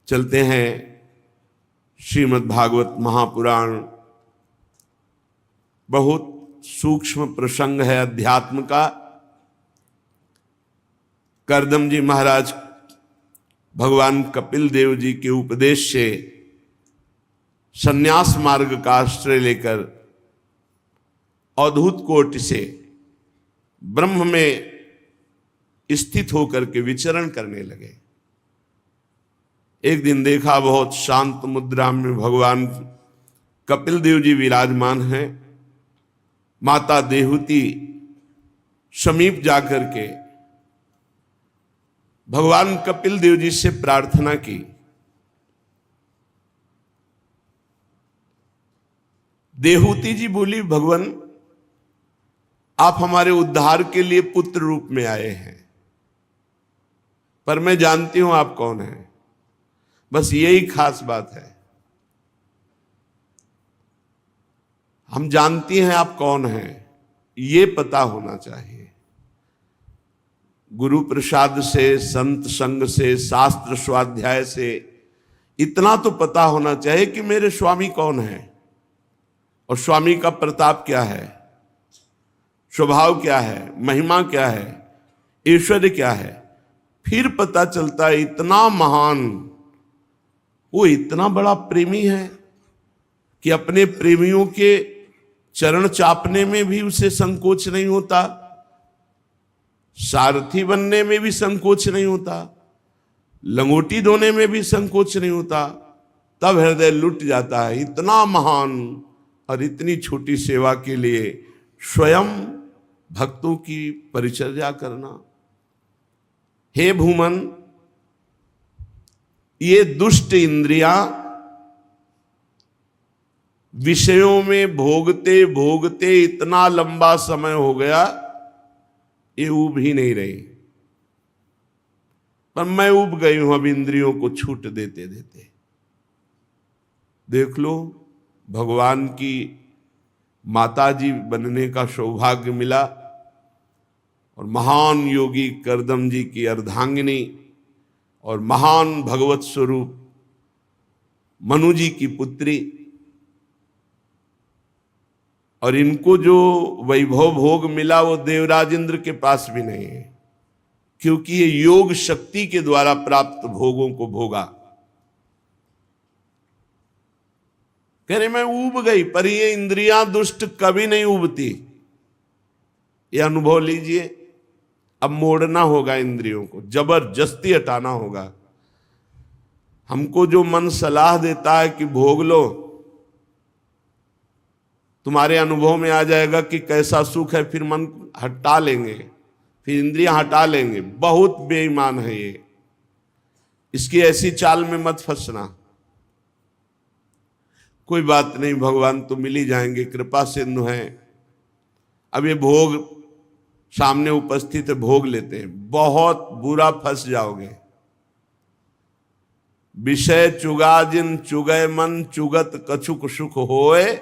चलते हैं श्रीमद् भागवत महापुराण। बहुत सूक्ष्म प्रसंग है अध्यात्म का। करदम जी महाराज भगवान कपिल देव जी के उपदेश से संन्यास मार्ग का आश्रय लेकर अवधूत कोटि से ब्रह्म में स्थित होकर के विचरण करने लगे। एक दिन देखा बहुत शांत मुद्रा में भगवान कपिल देव जी विराजमान हैं। माता देहूति समीप जाकर के भगवान कपिल देव जी से प्रार्थना की, देहूति जी बोली, भगवान आप हमारे उद्धार के लिए पुत्र रूप में आए हैं, पर मैं जानती हूं आप कौन हैं। बस यही खास बात है, हम जानती हैं आप कौन हैं, ये पता होना चाहिए। गुरु प्रसाद से, संत संग से, शास्त्र स्वाध्याय से इतना तो पता होना चाहिए कि मेरे स्वामी कौन है और स्वामी का प्रताप क्या है, स्वभाव क्या है, महिमा क्या है, ऐश्वर्य क्या है। फिर पता चलता है इतना महान, वो इतना बड़ा प्रेमी है कि अपने प्रेमियों के चरण चापने में भी उसे संकोच नहीं होता, सारथी बनने में भी संकोच नहीं होता, लंगोटी धोने में भी संकोच नहीं होता। तब हृदय लुट जाता है। इतना महान और इतनी छोटी सेवा के लिए स्वयं भक्तों की परिचर्या करना। हे भूमन, ये दुष्ट इंद्रियां विषयों में भोगते भोगते इतना लंबा समय हो गया, ये ऊब ही नहीं रही। पर मैं ऊब गई हूं अब इंद्रियों को छूट देते देते। देख लो, भगवान की माताजी बनने का सौभाग्य मिला और महान योगी करदम जी की अर्धांगिनी और महान भगवत स्वरूप मनु जी की पुत्री। और इनको जो वैभव भोग मिला वो देवराज इंद्र के पास भी नहीं है, क्योंकि ये योग शक्ति के द्वारा प्राप्त भोगों को भोगा। कह रहे मैं ऊब गई, पर ये इंद्रियां दुष्ट कभी नहीं उबती। ये अनुभव लीजिए। अब मोड़ना होगा इंद्रियों को, जबरदस्ती हटाना होगा। हमको जो मन सलाह देता है कि भोग लो, तुम्हारे अनुभव में आ जाएगा कि कैसा सुख है, फिर मन हटा लेंगे, फिर इंद्रियां हटा लेंगे। बहुत बेईमान है ये, इसकी ऐसी चाल में मत फंसना। कोई बात नहीं, भगवान तो मिल ही जाएंगे, कृपा सिंधु हैं। अब ये भोग सामने उपस्थित है, भोग लेते हैं। बहुत बुरा फंस जाओगे। विषय चुगा जिन चुगय मन, चुगत कछुक सुख होए,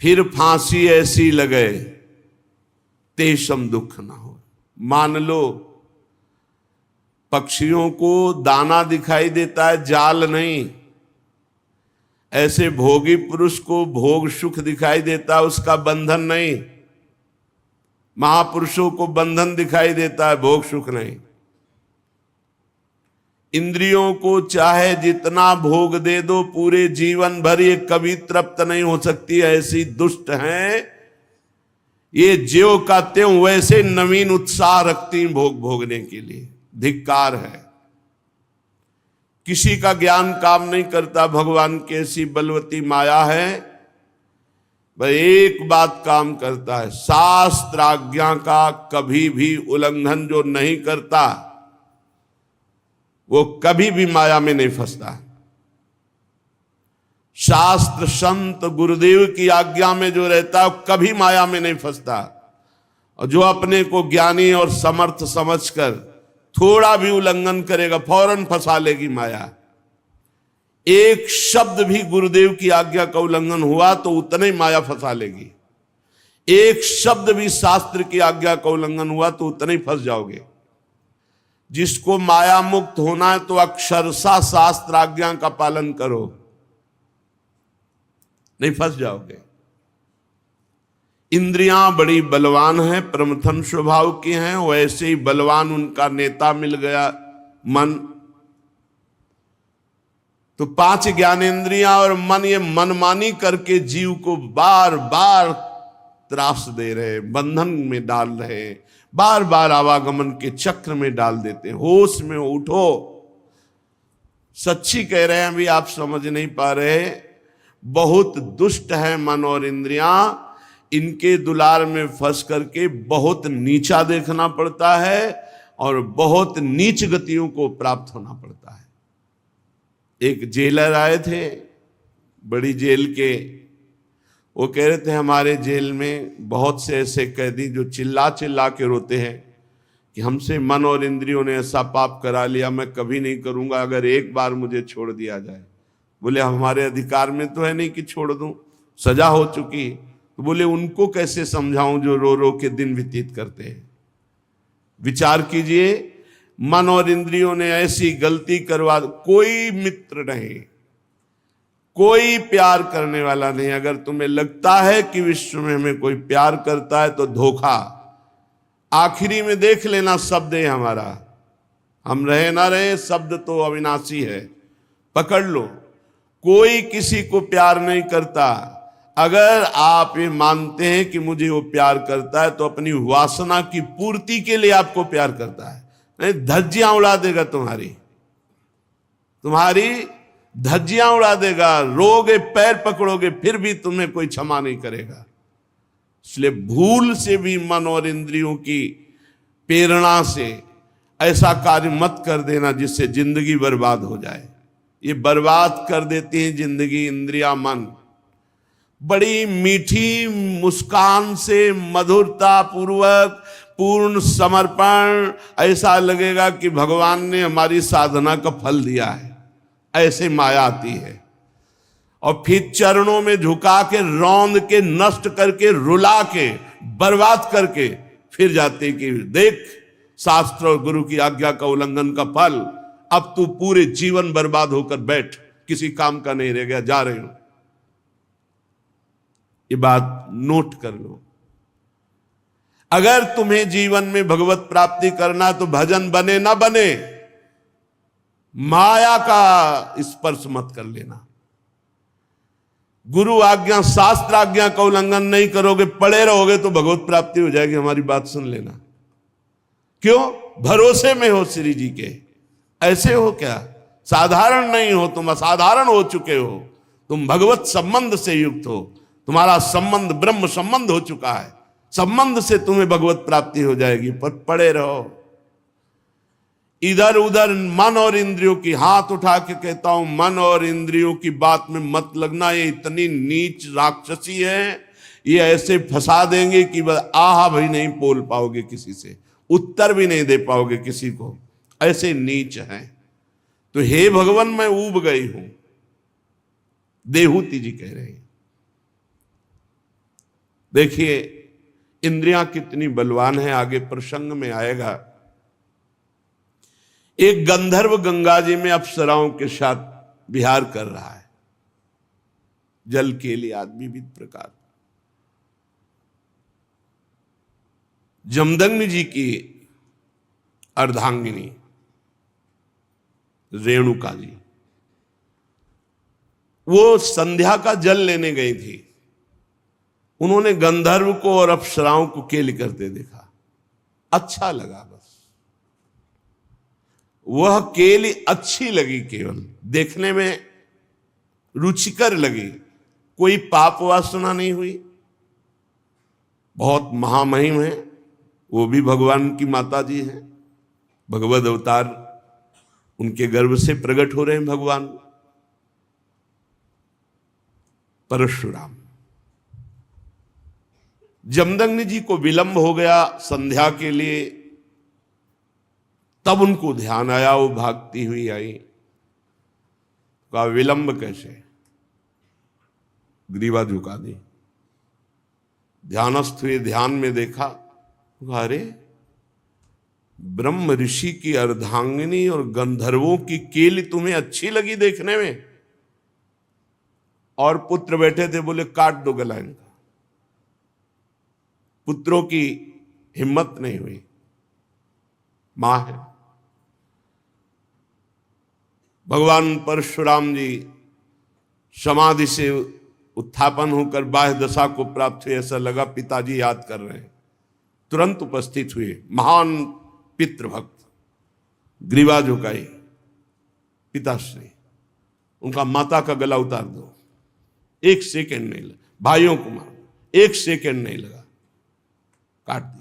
फिर फांसी ऐसी लगे तेषम दुख ना हो। मान लो, पक्षियों को दाना दिखाई देता है, जाल नहीं। ऐसे भोगी पुरुष को भोग सुख दिखाई देता है, उसका बंधन नहीं। महापुरुषों को बंधन दिखाई देता है, भोग सुख नहीं। इंद्रियों को चाहे जितना भोग दे दो, पूरे जीवन भर ये कभी तृप्त नहीं हो सकती, ऐसी दुष्ट हैं ये। ज्यों का त्यों वैसे नवीन उत्साह रखती भोग भोगने के लिए। धिक्कार है। किसी का ज्ञान काम नहीं करता, भगवान की ऐसी बलवती माया है। वह एक बात काम करता है, शास्त्र आज्ञा का कभी भी उल्लंघन जो नहीं करता वो कभी भी माया में नहीं फंसता। शास्त्र संत गुरुदेव की आज्ञा में जो रहता है वो कभी माया में नहीं फंसता। और जो अपने को ज्ञानी और समर्थ समझकर थोड़ा भी उल्लंघन करेगा, फौरन फंसा लेगी माया। एक शब्द भी गुरुदेव की आज्ञा का उल्लंघन हुआ तो उतना ही माया फंसा लेगी। एक शब्द भी शास्त्र की आज्ञा का उल्लंघन हुआ तो उतना ही फंस जाओगे। जिसको माया मुक्त होना है तो अक्षरशः शास्त्र आज्ञा का पालन करो, नहीं फंस जाओगे। इंद्रियां बड़ी बलवान हैं, प्रमथन स्वभाव की हैं, वैसे ही बलवान उनका नेता मिल गया मन। तो 5 ज्ञानेंद्रियां और मन, ये मनमानी करके जीव को बार बार त्रास दे रहे, बंधन में डाल रहे, बार बार आवागमन के चक्र में डाल देते हैं। होश में उठो, सच्ची कह रहे हैं, अभी आप समझ नहीं पा रहे। बहुत दुष्ट है मन और इंद्रियां, इनके दुलार में फंस करके बहुत नीचा देखना पड़ता है और बहुत नीच गतियों को प्राप्त होना पड़ता है। एक जेलर आए थे बड़ी जेल के, वो कह रहे थे हमारे जेल में बहुत से ऐसे कैदी जो चिल्ला चिल्ला के रोते हैं कि हमसे मन और इंद्रियों ने ऐसा पाप करा लिया, मैं कभी नहीं करूंगा अगर एक बार मुझे छोड़ दिया जाए। बोले हमारे अधिकार में तो है नहीं कि छोड़ दूं, सजा हो चुकी। तो बोले उनको कैसे समझाऊं जो रो रो के दिन व्यतीत करते हैं। विचार कीजिए, मन और इंद्रियों ने ऐसी गलती करवा, कोई मित्र नहीं, कोई प्यार करने वाला नहीं। अगर तुम्हें लगता है कि विश्व में हमें कोई प्यार करता है तो धोखा। आखिरी में देख लेना, शब्द है हमारा, हम रहे ना रहे, शब्द तो अविनाशी है, पकड़ लो। कोई किसी को प्यार नहीं करता। अगर आप ये मानते हैं कि मुझे वो प्यार करता है तो अपनी वासना की पूर्ति के लिए आपको प्यार करता है, नहीं धज्जियां उड़ा देगा, तुम्हारी धज्जियां उड़ा देगा, रोगे, पैर पकड़ोगे, फिर भी तुम्हें कोई क्षमा नहीं करेगा। इसलिए भूल से भी मन और इंद्रियों की प्रेरणा से ऐसा कार्य मत कर देना जिससे जिंदगी बर्बाद हो जाए। ये बर्बाद कर देती है जिंदगी, इंद्रिया, मन। बड़ी मीठी मुस्कान से, मधुरता पूर्वक, पूर्ण समर्पण, ऐसा लगेगा कि भगवान ने हमारी साधना का फल दिया है, ऐसे माया आती है। और फिर चरणों में झुका के, रौंद के, नष्ट करके, रुला के, बर्बाद करके फिर जाते कि देख शास्त्र और गुरु की आज्ञा का उल्लंघन का फल, अब तू पूरे जीवन बर्बाद होकर बैठ, किसी काम का नहीं रह गया, जा रहे हो। ये बात नोट कर लो। अगर तुम्हें जीवन में भगवत प्राप्ति करना तो भजन बने ना बने, माया का स्पर्श मत कर लेना। गुरु आज्ञा, शास्त्र आज्ञा का उल्लंघन नहीं करोगे, पड़े रहोगे तो भगवत प्राप्ति हो जाएगी। हमारी बात सुन लेना। क्यों? भरोसे में हो श्री जी के। ऐसे हो क्या? साधारण नहीं हो तुम, असाधारण हो चुके हो। तुम भगवत संबंध से युक्त हो, तुम्हारा संबंध ब्रह्म संबंध हो चुका है। संबंध से तुम्हें भगवत प्राप्ति हो जाएगी, पर पड़े रहो। इधर उधर मन और इंद्रियों की, हाथ उठा के कहता हूं, मन और इंद्रियों की बात में मत लगना। ये इतनी नीच राक्षसी है, ये ऐसे फंसा देंगे कि आहा भाई नहीं बोल पाओगे किसी से, उत्तर भी नहीं दे पाओगे किसी को, ऐसे नीच हैं। तो हे भगवान, मैं ऊब गई हूं, देहूति जी कह रहे हैं। देखिए इंद्रियां कितनी बलवान है, आगे प्रसंग में आएगा। एक गंधर्व गंगा जी में अप्सराओं के साथ विहार कर रहा है, जल के लिए आदमी विविध प्रकार। जमदग्नि जी की अर्धांगिनी रेणुका जी, वो संध्या का जल लेने गई थी। उन्होंने गंधर्व को और अप्सराओं को केली करते देखा, अच्छा लगा। बस वह केली अच्छी लगी, केवल देखने में रुचिकर लगी, कोई पाप वासना नहीं हुई। बहुत महामहिम है, वो भी भगवान की माता जी हैं, भगवद अवतार, उनके गर्भ से प्रकट हो रहे हैं भगवान परशुराम। जमदग्नि जी को विलंब हो गया संध्या के लिए, तब उनको ध्यान आया, वो भागती हुई आई। कहा विलंब कैसे? ग्रीवा झुका दी, ध्यानस्थ हुए, ध्यान में देखा, अरे ब्रह्म ऋषि की अर्धांगिनी और गंधर्वों की केली तुम्हें अच्छी लगी देखने में, और पुत्र बैठे थे, बोले काट दो गला इनका। पुत्रों की हिम्मत नहीं हुई। मां है। भगवान परशुराम जी समाधि से उत्थापन होकर बाह्य दशा को प्राप्त हुए, ऐसा लगा पिताजी याद कर रहे हैं। तुरंत उपस्थित हुए महान पितृभक्त, ग्रीवा झुकाई, पिताश्री उनका माता का गला उतार दो। एक सेकंड नहीं लगा, भाइयों को मार, एक सेकंड नहीं लगा, काट दिया।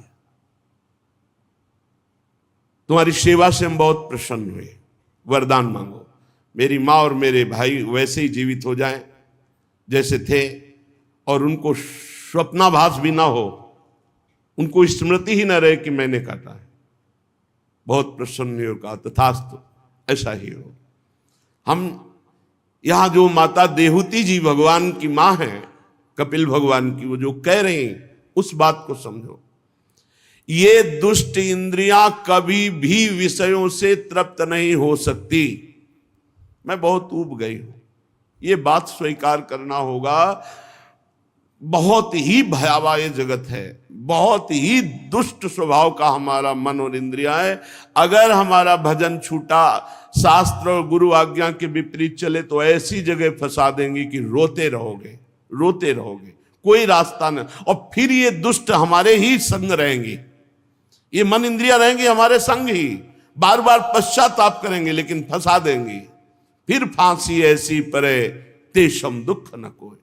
तुम्हारी सेवा से हम बहुत प्रसन्न हुए, वरदान मांगो मेरी मां और मेरे भाई वैसे ही जीवित हो जाएं जैसे थे, और उनको स्वप्नाभास भी ना हो, उनको स्मृति ही ना रहे कि मैंने काटा है। बहुत प्रसन्न हो, कहा तथास्तु, ऐसा ही हो। हम यहां जो माता देहूती जी भगवान की मां है, कपिल भगवान की, वो जो कह रहे हैं उस बात को समझो। ये दुष्ट इंद्रियां कभी भी विषयों से तृप्त नहीं हो सकती। मैं बहुत ऊब गई हूं, ये बात स्वीकार करना होगा। बहुत ही भयावह ये जगत है, बहुत ही दुष्ट स्वभाव का हमारा मन और इंद्रिया है। अगर हमारा भजन छूटा, शास्त्र और गुरु आज्ञा के विपरीत चले, तो ऐसी जगह फंसा देंगे कि रोते रहोगे, रोते रहोगे, कोई रास्ता नहीं। और फिर ये दुष्ट हमारे ही संग रहेंगे, ये मन इंद्रिया रहेंगे हमारे संग ही, बार बार पश्चाताप करेंगे, लेकिन फंसा देंगी। फिर फांसी ऐसी परे तेषम दुख न कोई।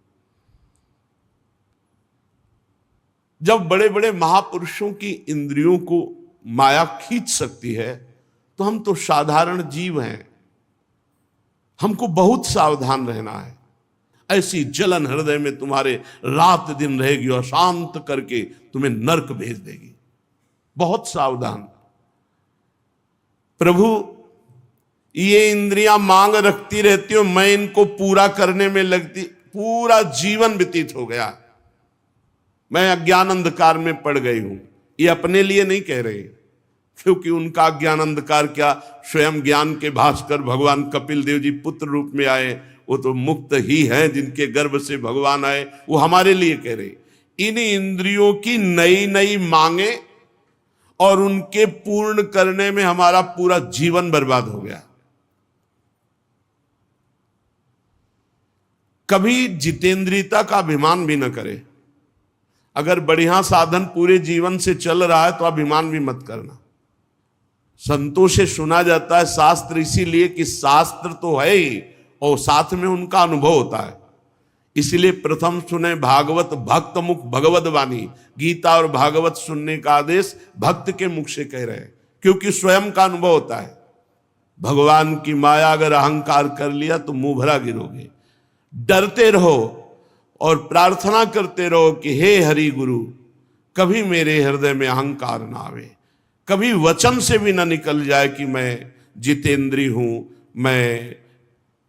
जब बड़े बड़े महापुरुषों की इंद्रियों को माया खींच सकती है, तो हम तो साधारण जीव हैं, हमको बहुत सावधान रहना है। ऐसी जलन हृदय में तुम्हारे रात दिन रहेगी और शांत करके तुम्हें नरक भेज देगी। बहुत सावधान। प्रभु ये इंद्रियां मांग रखती रहती हो, मैं इनको पूरा करने में लगती, पूरा जीवन व्यतीत हो गया, मैं अज्ञान अंधकार में पड़ गई हूं। ये अपने लिए नहीं कह रहे, क्योंकि उनका अज्ञान अंधकार क्या, स्वयं ज्ञान के भास्कर भगवान कपिल देव जी पुत्र रूप में आए, वो तो मुक्त ही हैं, जिनके गर्भ से भगवान आए, वो हमारे लिए कह रहे। इन इंद्रियों की नई नई मांगे और उनके पूर्ण करने में हमारा पूरा जीवन बर्बाद हो गया। कभी जितेंद्रियता का अभिमान भी न करे। अगर बढ़िया साधन पूरे जीवन से चल रहा है तो अभिमान भी मत करना। संतों से सुना जाता है शास्त्र, इसीलिए कि शास्त्र तो है ही और साथ में उनका अनुभव होता है। इसीलिए प्रथम सुने भागवत भक्त मुख भगवत वाणी। गीता और भागवत सुनने का आदेश भक्त के मुख से कह रहे हैं, क्योंकि स्वयं का अनुभव होता है। भगवान की माया अगर अहंकार कर लिया तो मुंह भरा गिरोगे। डरते रहो और प्रार्थना करते रहो कि हे हरि गुरु, कभी मेरे हृदय में अहंकार ना आवे, कभी वचन से भी ना निकल जाए कि मैं जितेंद्रिय हूं, मैं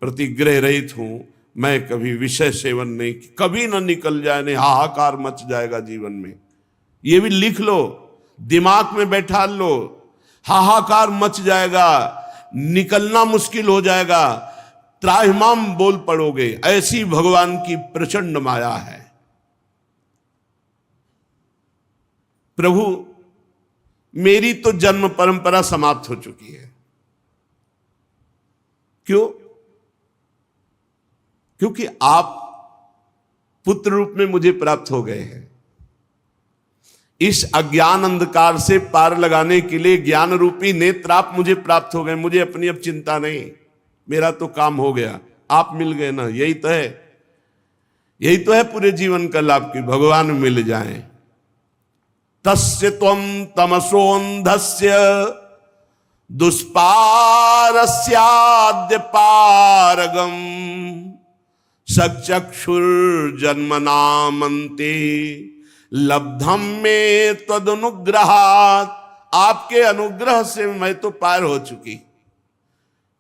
प्रतिग्रह रहित हूं, मैं कभी विषय सेवन नहीं, कभी ना निकल जाए, नहीं हाहाकार मच जाएगा जीवन में। ये भी लिख लो, दिमाग में बैठा लो, हाहाकार मच जाएगा, निकलना मुश्किल हो जाएगा, त्राहिमाम बोल पड़ोगे। ऐसी भगवान की प्रचंड माया है। प्रभु मेरी तो जन्म परंपरा समाप्त हो चुकी है। क्यों? क्योंकि आप पुत्र रूप में मुझे प्राप्त हो गए हैं। इस अज्ञान अंधकार से पार लगाने के लिए ज्ञान रूपी नेत्र आप मुझे प्राप्त हो गए। मुझे अपनी अब चिंता नहीं, मेरा तो काम हो गया, आप मिल गए ना। यही तो है, यही तो है पूरे जीवन का लाभ की भगवान मिल जाएं। तस्य त्वं तमसोऽन्धस्य दुष्पारस्याद्य पारगम सचक्षुर्जन्मनामन्ते लब्धम में तदनुग्रहात्। आपके अनुग्रह से मैं तो पार हो चुकी,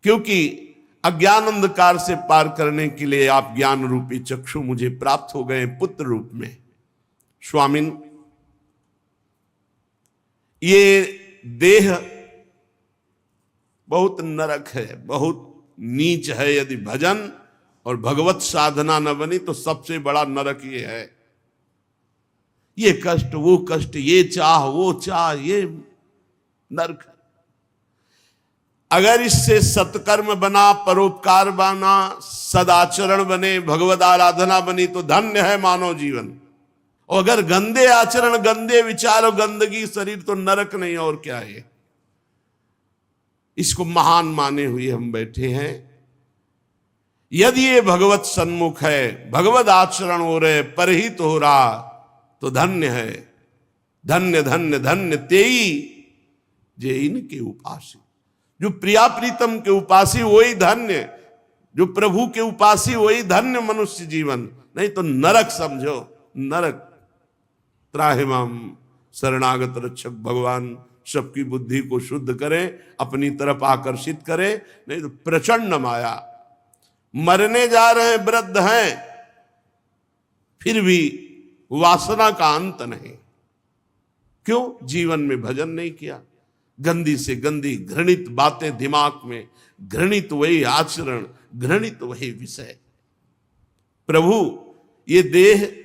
क्योंकि अज्ञान अंधकार से पार करने के लिए आप ज्ञान रूपी चक्षु मुझे प्राप्त हो गए पुत्र रूप में। स्वामिन, ये देह बहुत नरक है, बहुत नीच है। यदि भजन और भगवत साधना न बनी तो सबसे बड़ा नरक ये है। ये कष्ट, वो कष्ट, ये चाह, वो चाह, ये नरक। अगर इससे सत्कर्म बना, परोपकार बना, सदाचरण बने, भगवत आराधना बनी तो धन्य है मानव जीवन। और अगर गंदे आचरण, गंदे विचार और गंदगी शरीर, तो नरक नहीं और क्या है। इसको महान माने हुए हम बैठे हैं। यदि ये भगवत सन्मुख है, भगवत आचरण हो रहे, परहित हो रहा, तो धन्य है। धन्य धन्य धन्य तेई जे इनके उपासी। जो प्रिया प्रीतम के उपासी वही धन्य, जो प्रभु के उपासी वही धन्य मनुष्य जीवन। नहीं तो नरक समझो, नरक। त्राहिमाम शरणागत रक्षक भगवान सबकी बुद्धि को शुद्ध करें, अपनी तरफ आकर्षित करें। नहीं तो प्रचंड माया, मरने जा रहे हैं, वृद्ध हैं, फिर भी वासना का अंत नहीं। क्यों? जीवन में भजन नहीं किया। गंदी से गंदी घृणित बातें दिमाग में, घृणित वही आचरण, घृणित वही विषय। प्रभु ये देह,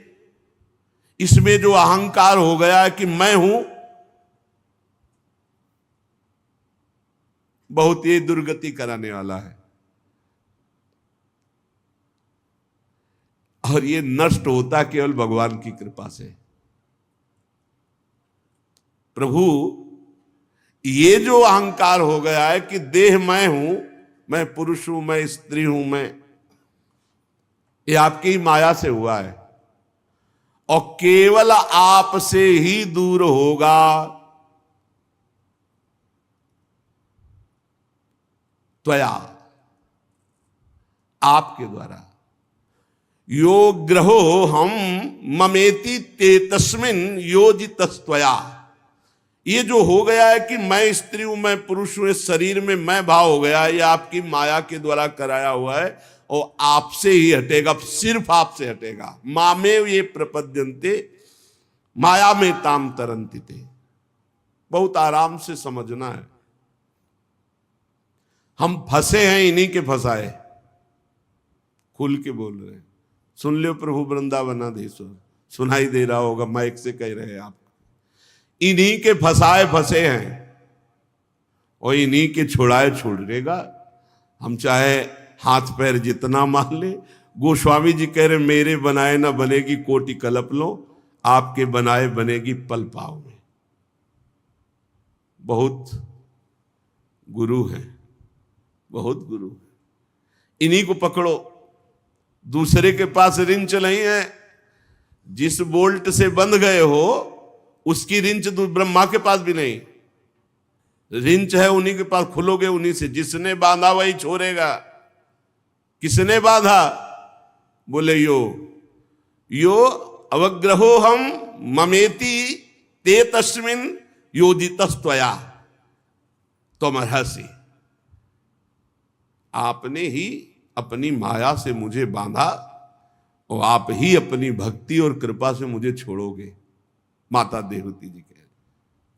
इसमें जो अहंकार हो गया है कि मैं हूं, बहुत ये दुर्गति कराने वाला है। और ये नष्ट होता केवल भगवान की कृपा से। प्रभु ये जो अहंकार हो गया है कि देह मैं हूं, मैं पुरुष हूं, मैं स्त्री हूं, मैं, ये आपकी माया से हुआ है। और केवल आपसे ही दूर होगा। त्वया, आपके द्वारा। यो ग्रहो हम ममेति ते तस्मिन योजितस्त्वया। ये जो हो गया है कि मैं स्त्री हूं, मैं पुरुष हूं, इस शरीर में मैं भाव हो गया है, ये आपकी माया के द्वारा कराया हुआ है। और आपसे ही हटेगा, सिर्फ आपसे हटेगा। मामेव ये प्रपद्यन्ते माया में ताम तरन्ति ते। बहुत आराम से समझना है। हम फंसे हैं, इन्हीं के फंसाए। खुल के बोल रहे हैं। सुन लो प्रभु वृंदावनाधीश्वर, सुनाई दे रहा होगा, माइक से कह रहे हैं आप। इन्हीं के फंसाए फंसे हैं और इन्हीं के छुड़ाए छुड़ेगा। हम चाहे हाथ पैर जितना मान ले। गोस्वामी जी कह रहे मेरे बनाए ना बनेगी कोटि कल्प लो, आपके बनाए बनेगी पल पाव में। बहुत गुरु हैं, बहुत गुरु हैं। इन्हीं को पकड़ो। दूसरे के पास रिंच नहीं है। जिस बोल्ट से बंध गए हो उसकी रिंच ब्रह्मा के पास भी नहीं। रिंच है उन्हीं के पास, खुलोगे उन्हीं से। जिसने बांधा वही छोड़ेगा। किसने बांधा? बोले यो अवग्रहो हम ममेति ते तस्मिन योजितस्त्वया त्वमर्हसि। आपने ही अपनी माया से मुझे बांधा और आप ही अपनी भक्ति और कृपा से मुझे छोड़ोगे। माता देवहूति जी कह,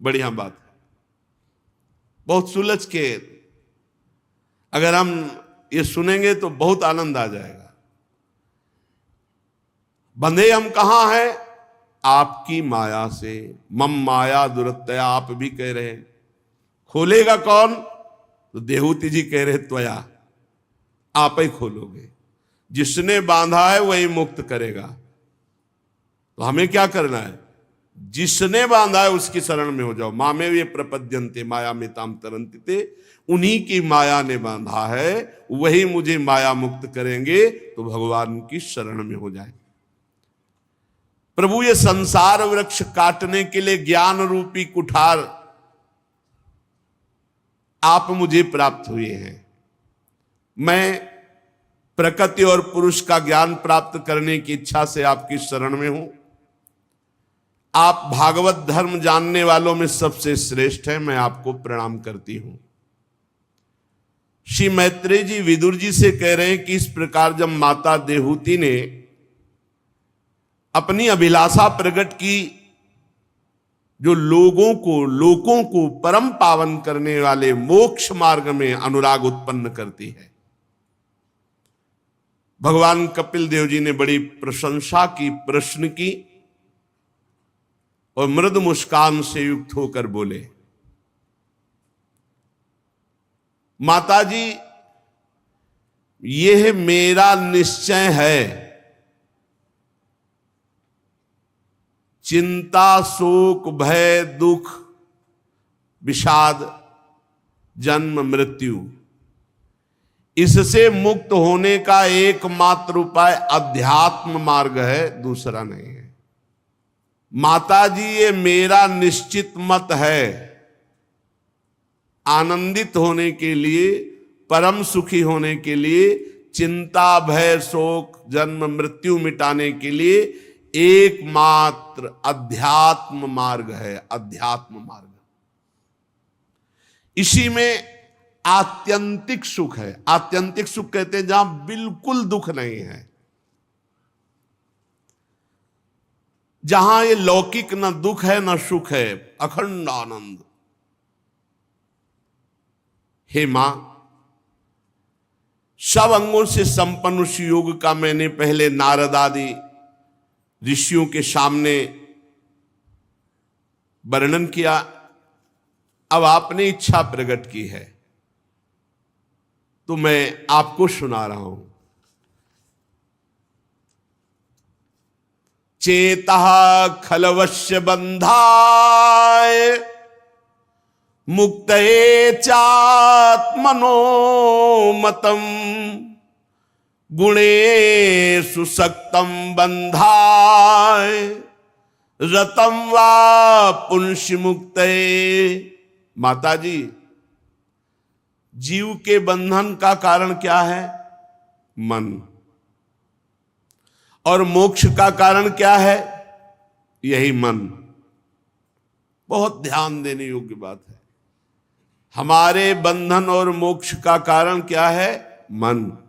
बढ़िया बात है। बहुत सुलझ के अगर हम ये सुनेंगे तो बहुत आनंद आ जाएगा। बंधे हम कहां हैं? आपकी माया से। मम माया दुरत्या, आप भी कह रहे हैं। खोलेगा कौन? तो देवहूति जी कह रहे त्वया, आप ही खोलोगे। जिसने बांधा है वही मुक्त करेगा। तो हमें क्या करना है? जिसने बांधा है उसकी शरण में हो जाओ। मामे ये प्रपद्यन्ते माया में ताम तरन्ति ते। उन्हीं की माया ने बांधा है, वही मुझे माया मुक्त करेंगे। तो भगवान की शरण में हो जाए। प्रभु ये संसार वृक्ष काटने के लिए ज्ञान रूपी कुठार आप मुझे प्राप्त हुए हैं। मैं प्रकृति और पुरुष का ज्ञान प्राप्त करने की इच्छा से आपकी शरण में हूं। आप भागवत धर्म जानने वालों में सबसे श्रेष्ठ हैं। मैं आपको प्रणाम करती हूं। श्री मैत्रेय जी विदुर जी से कह रहे हैं कि इस प्रकार जब माता देवहूति ने अपनी अभिलाषा प्रकट की जो लोगों को परम पावन करने वाले मोक्ष मार्ग में अनुराग उत्पन्न करती है। भगवान कपिल देव जी ने बड़ी प्रशंसा की, प्रश्न की और मृदु मुस्कान से युक्त होकर बोले, माताजी यह मेरा निश्चय है, चिंता शोक भय दुख विषाद जन्म मृत्यु, इससे मुक्त होने का एकमात्र उपाय अध्यात्म मार्ग है, दूसरा नहीं है। माताजी ये मेरा निश्चित मत है, आनंदित होने के लिए, परम सुखी होने के लिए, चिंता भय शोक जन्म मृत्यु मिटाने के लिए एकमात्र अध्यात्म मार्ग है, अध्यात्म मार्ग। इसी में आत्यंतिक सुख है। आत्यंतिक सुख कहते हैं जहां बिल्कुल दुख नहीं है, जहां ये लौकिक न दुख है न सुख है, अखंड आनंद। हे मां, सब अंगों से संपन्न उस योग का मैंने पहले नारद आदि ऋषियों के सामने वर्णन किया। अब आपने इच्छा प्रकट की है तो मैं आपको सुना रहा हूं। चेतः खलवश्य बंधाय मुक्तये चात्मनो मतम गुणेषु सक्तं बंधाय रतम वा पुंस्य मुक्तये। माताजी, जीव के बंधन का कारण क्या है? मन। और मोक्ष का कारण क्या है? यही मन। बहुत ध्यान देने योग्य बात है। हमारे बंधन और मोक्ष का कारण क्या है? मन।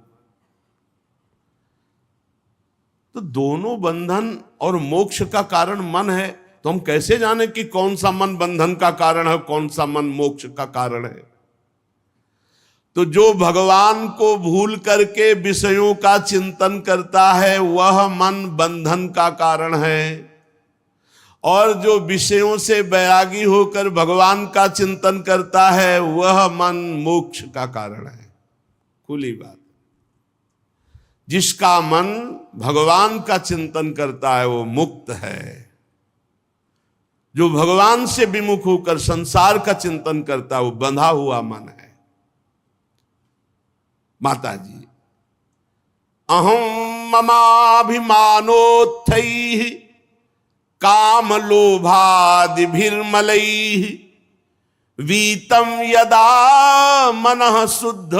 तो दोनों बंधन और मोक्ष का कारण मन है, तो हम कैसे जाने कि कौन सा मन बंधन का कारण है, कौन सा मन मोक्ष का कारण है? तो जो भगवान को भूल करके विषयों का चिंतन करता है वह मन बंधन का कारण है, और जो विषयों से बैरागी होकर भगवान का चिंतन करता है वह मन मोक्ष का कारण है। खुली बात। जिसका मन भगवान का चिंतन करता है वो मुक्त है। जो भगवान से विमुख होकर संसार का चिंतन करता है वो बंधा हुआ मन है। माताजी, अहम ममाभिमानोत्थैः काम लोभादिभिर्मलैः वीतम यदा मनः शुद्ध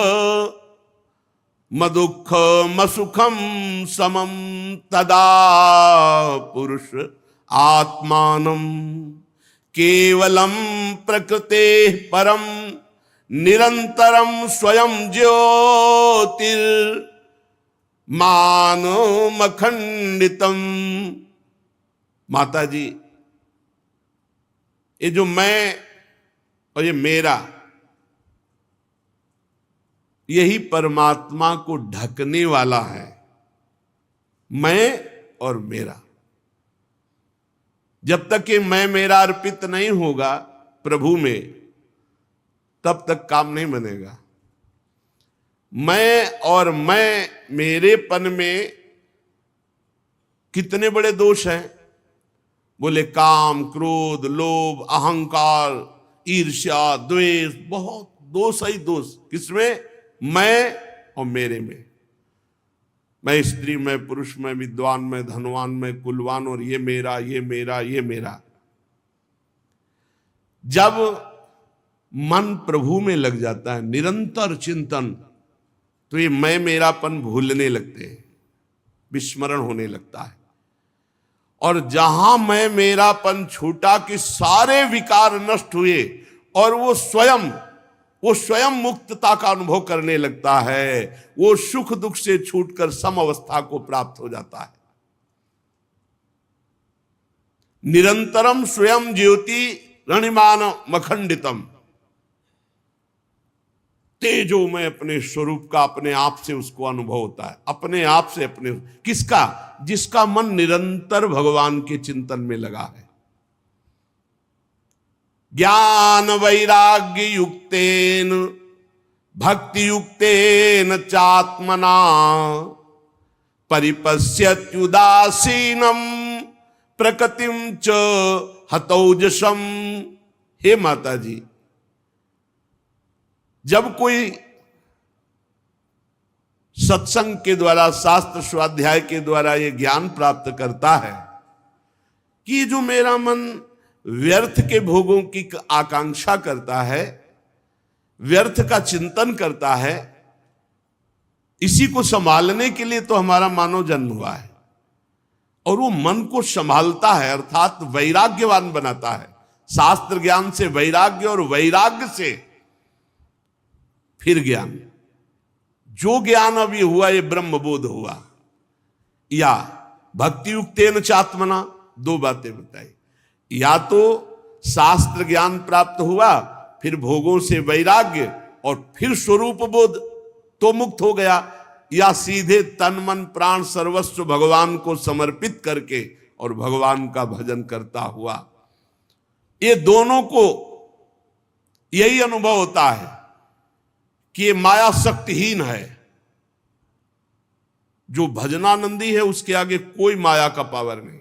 मदुःख मसुखम समम तदा पुरुष आत्मानं केवलम प्रकृते परम निरंतरम स्वयं ज्योतिर्मानमखंडितम। माताजी, ये जो मैं और ये मेरा, यही परमात्मा को ढकने वाला है। मैं और मेरा, जब तक ये मैं मेरा अर्पित नहीं होगा प्रभु में, तब तक काम नहीं बनेगा। मैं और मैं मेरेपन में कितने बड़े दोष हैं? बोले काम, क्रोध, लोभ, अहंकार, ईर्ष्या, द्वेष, बहुत दोष ही दोष। किसमें? मैं और मेरे में। मैं स्त्री में, पुरुष में, विद्वान में, धनवान में, कुलवान, और ये मेरा, ये मेरा, ये मेरा। जब मन प्रभु में लग जाता है, निरंतर चिंतन, तो ये मैं मेरापन भूलने लगते हैं, विस्मरण होने लगता है। और जहां मैं मेरापन छूटा कि सारे विकार नष्ट हुए और वो स्वयं मुक्तता का अनुभव करने लगता है। वो सुख दुख से छूटकर सम अवस्था को प्राप्त हो जाता है। निरंतरम स्वयं ज्योति रणिमान मखंडितम, तेजो में अपने स्वरूप का अपने आप से उसको अनुभव होता है, अपने आप से अपने, किसका? जिसका मन निरंतर भगवान के चिंतन में लगा है। ज्ञान वैराग्य युक्तेन भक्ति युक्तेन चात्मना परिपश्यत्युदासीनम प्रकृतिम च हतौजसम। हे माता जी, जब कोई सत्संग के द्वारा, शास्त्र स्वाध्याय के द्वारा ये ज्ञान प्राप्त करता है कि जो मेरा मन व्यर्थ के भोगों की आकांक्षा करता है, व्यर्थ का चिंतन करता है, इसी को संभालने के लिए तो हमारा मानव जन्म हुआ है, और वो मन को संभालता है अर्थात वैराग्यवान बनाता है। शास्त्र ज्ञान से वैराग्य और वैराग्य से फिर ज्ञान। जो ज्ञान अभी हुआ ये ब्रह्मबोध हुआ, या भक्ति युक्तेन चात्मना, दो बातें बताई। या तो शास्त्र ज्ञान प्राप्त हुआ, फिर भोगों से वैराग्य, और फिर स्वरूप बोध तो मुक्त हो गया, या सीधे तन मन प्राण सर्वस्व भगवान को समर्पित करके और भगवान का भजन करता हुआ। ये दोनों को यही अनुभव होता है कि ये माया शक्तिहीन है। जो भजनानंदी है उसके आगे कोई माया का पावर नहीं।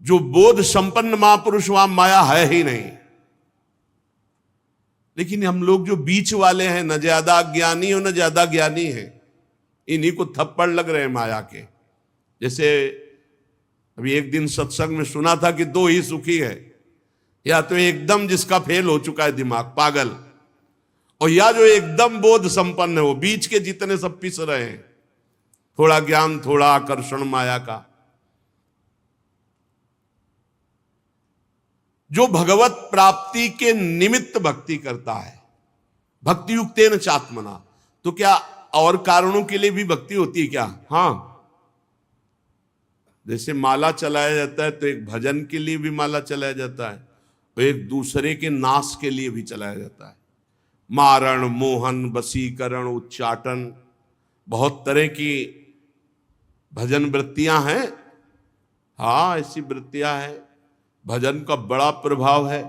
जो बोध संपन्न महापुरुष, वहां माया है ही नहीं। लेकिन हम लोग जो बीच वाले हैं, न ज्यादा ज्ञानी और न ज्यादा ज्ञानी है, इन्हीं को थप्पड़ लग रहे हैं माया के। जैसे अभी एक दिन सत्संग में सुना था कि दो ही सुखी है, या तो एकदम जिसका फेल हो चुका है दिमाग, पागल, और या जो एकदम बोध संपन्न है, वो बीच के जितने सब पिस रहे हैं, थोड़ा ज्ञान थोड़ा आकर्षण माया का। जो भगवत प्राप्ति के निमित्त भक्ति करता है, भक्ति युक्तेन चात्मना, तो क्या और कारणों के लिए भी भक्ति होती है क्या? हाँ, जैसे माला चलाया जाता है तो एक भजन के लिए भी माला चलाया जाता है, और एक दूसरे के नाश के लिए भी चलाया जाता है। मारण, मोहन, वशीकरण, उच्चाटन, बहुत तरह की भजन वृत्तियां हैं। हाँ, ऐसी वृत्तियां हैं। भजन का बड़ा प्रभाव है।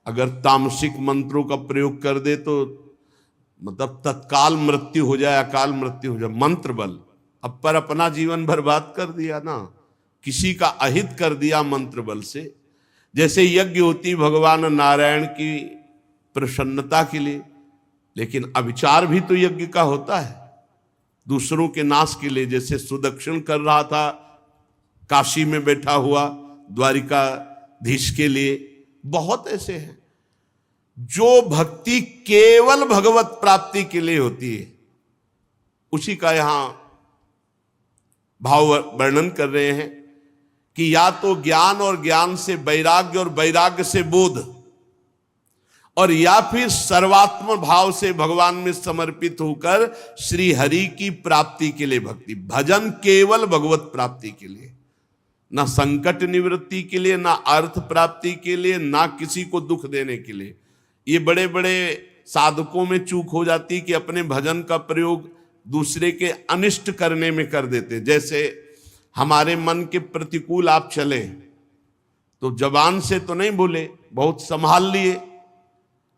अगर तामसिक मंत्रों का प्रयोग कर दे तो मतलब तत्काल मृत्यु हो जाए, अकाल मृत्यु हो जाए। मंत्र बल, अब पर अपना जीवन बर्बाद कर दिया ना, किसी का अहित कर दिया मंत्र बल से। जैसे यज्ञ होती भगवान नारायण की प्रसन्नता के लिए, लेकिन अविचार भी तो यज्ञ का होता है, दूसरों के नाश के लिए। जैसे सुदक्षिण कर रहा था काशी में बैठा हुआ द्वारिकाधीश के लिए, बहुत ऐसे हैं। जो भक्ति केवल भगवत प्राप्ति के लिए होती है, उसी का यहां भाव वर्णन कर रहे हैं कि या तो ज्ञान और ज्ञान से वैराग्य और वैराग्य से बोध, और या फिर सर्वात्म भाव से भगवान में समर्पित होकर श्री हरि की प्राप्ति के लिए भक्ति। भजन केवल भगवत प्राप्ति के लिए, ना संकट निवृत्ति के लिए, ना अर्थ प्राप्ति के लिए, ना किसी को दुख देने के लिए। ये बड़े बड़े साधकों में चूक हो जाती कि अपने भजन का प्रयोग दूसरे के अनिष्ट करने में कर देते। जैसे हमारे मन के प्रतिकूल आप चले तो जबान से तो नहीं बोले, बहुत संभाल लिए,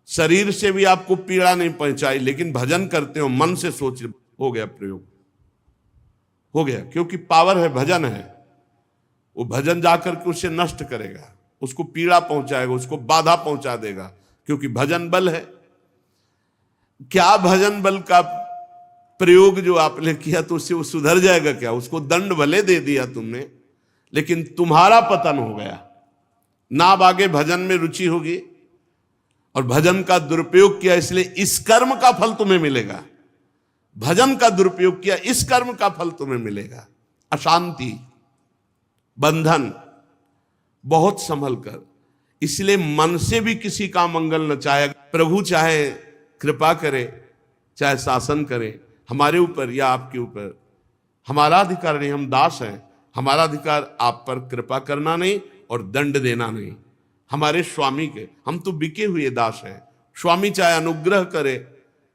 शरीर से भी आपको पीड़ा नहीं पहुंचाई, लेकिन भजन करते हो मन से सोच, हो गया प्रयोग, हो गया, क्योंकि पावर है, भजन है। वो भजन जाकर के उसे नष्ट करेगा, उसको पीड़ा पहुंचाएगा, उसको बाधा पहुंचा देगा, क्योंकि भजन बल है। क्या भजन बल का प्रयोग जो आपने किया तो उससे वो सुधर जाएगा क्या? उसको दंड भले दे दिया तुमने, लेकिन तुम्हारा पतन हो गया ना। अब आगे भजन में रुचि होगी और भजन का दुरुपयोग किया, इसलिए इस कर्म का फल तुम्हें मिलेगा। भजन का दुरुपयोग किया, इस कर्म का फल तुम्हें मिलेगा। अशांति, बंधन, बहुत संभल कर। इसलिए मन से भी किसी का मंगल न चाहे। प्रभु चाहे कृपा करे, चाहे शासन करे हमारे ऊपर या आपके ऊपर, हमारा अधिकार नहीं, हम दास हैं। हमारा अधिकार आप पर कृपा करना नहीं और दंड देना नहीं। हमारे स्वामी के, हम तो बिके हुए दास हैं। स्वामी चाहे अनुग्रह करे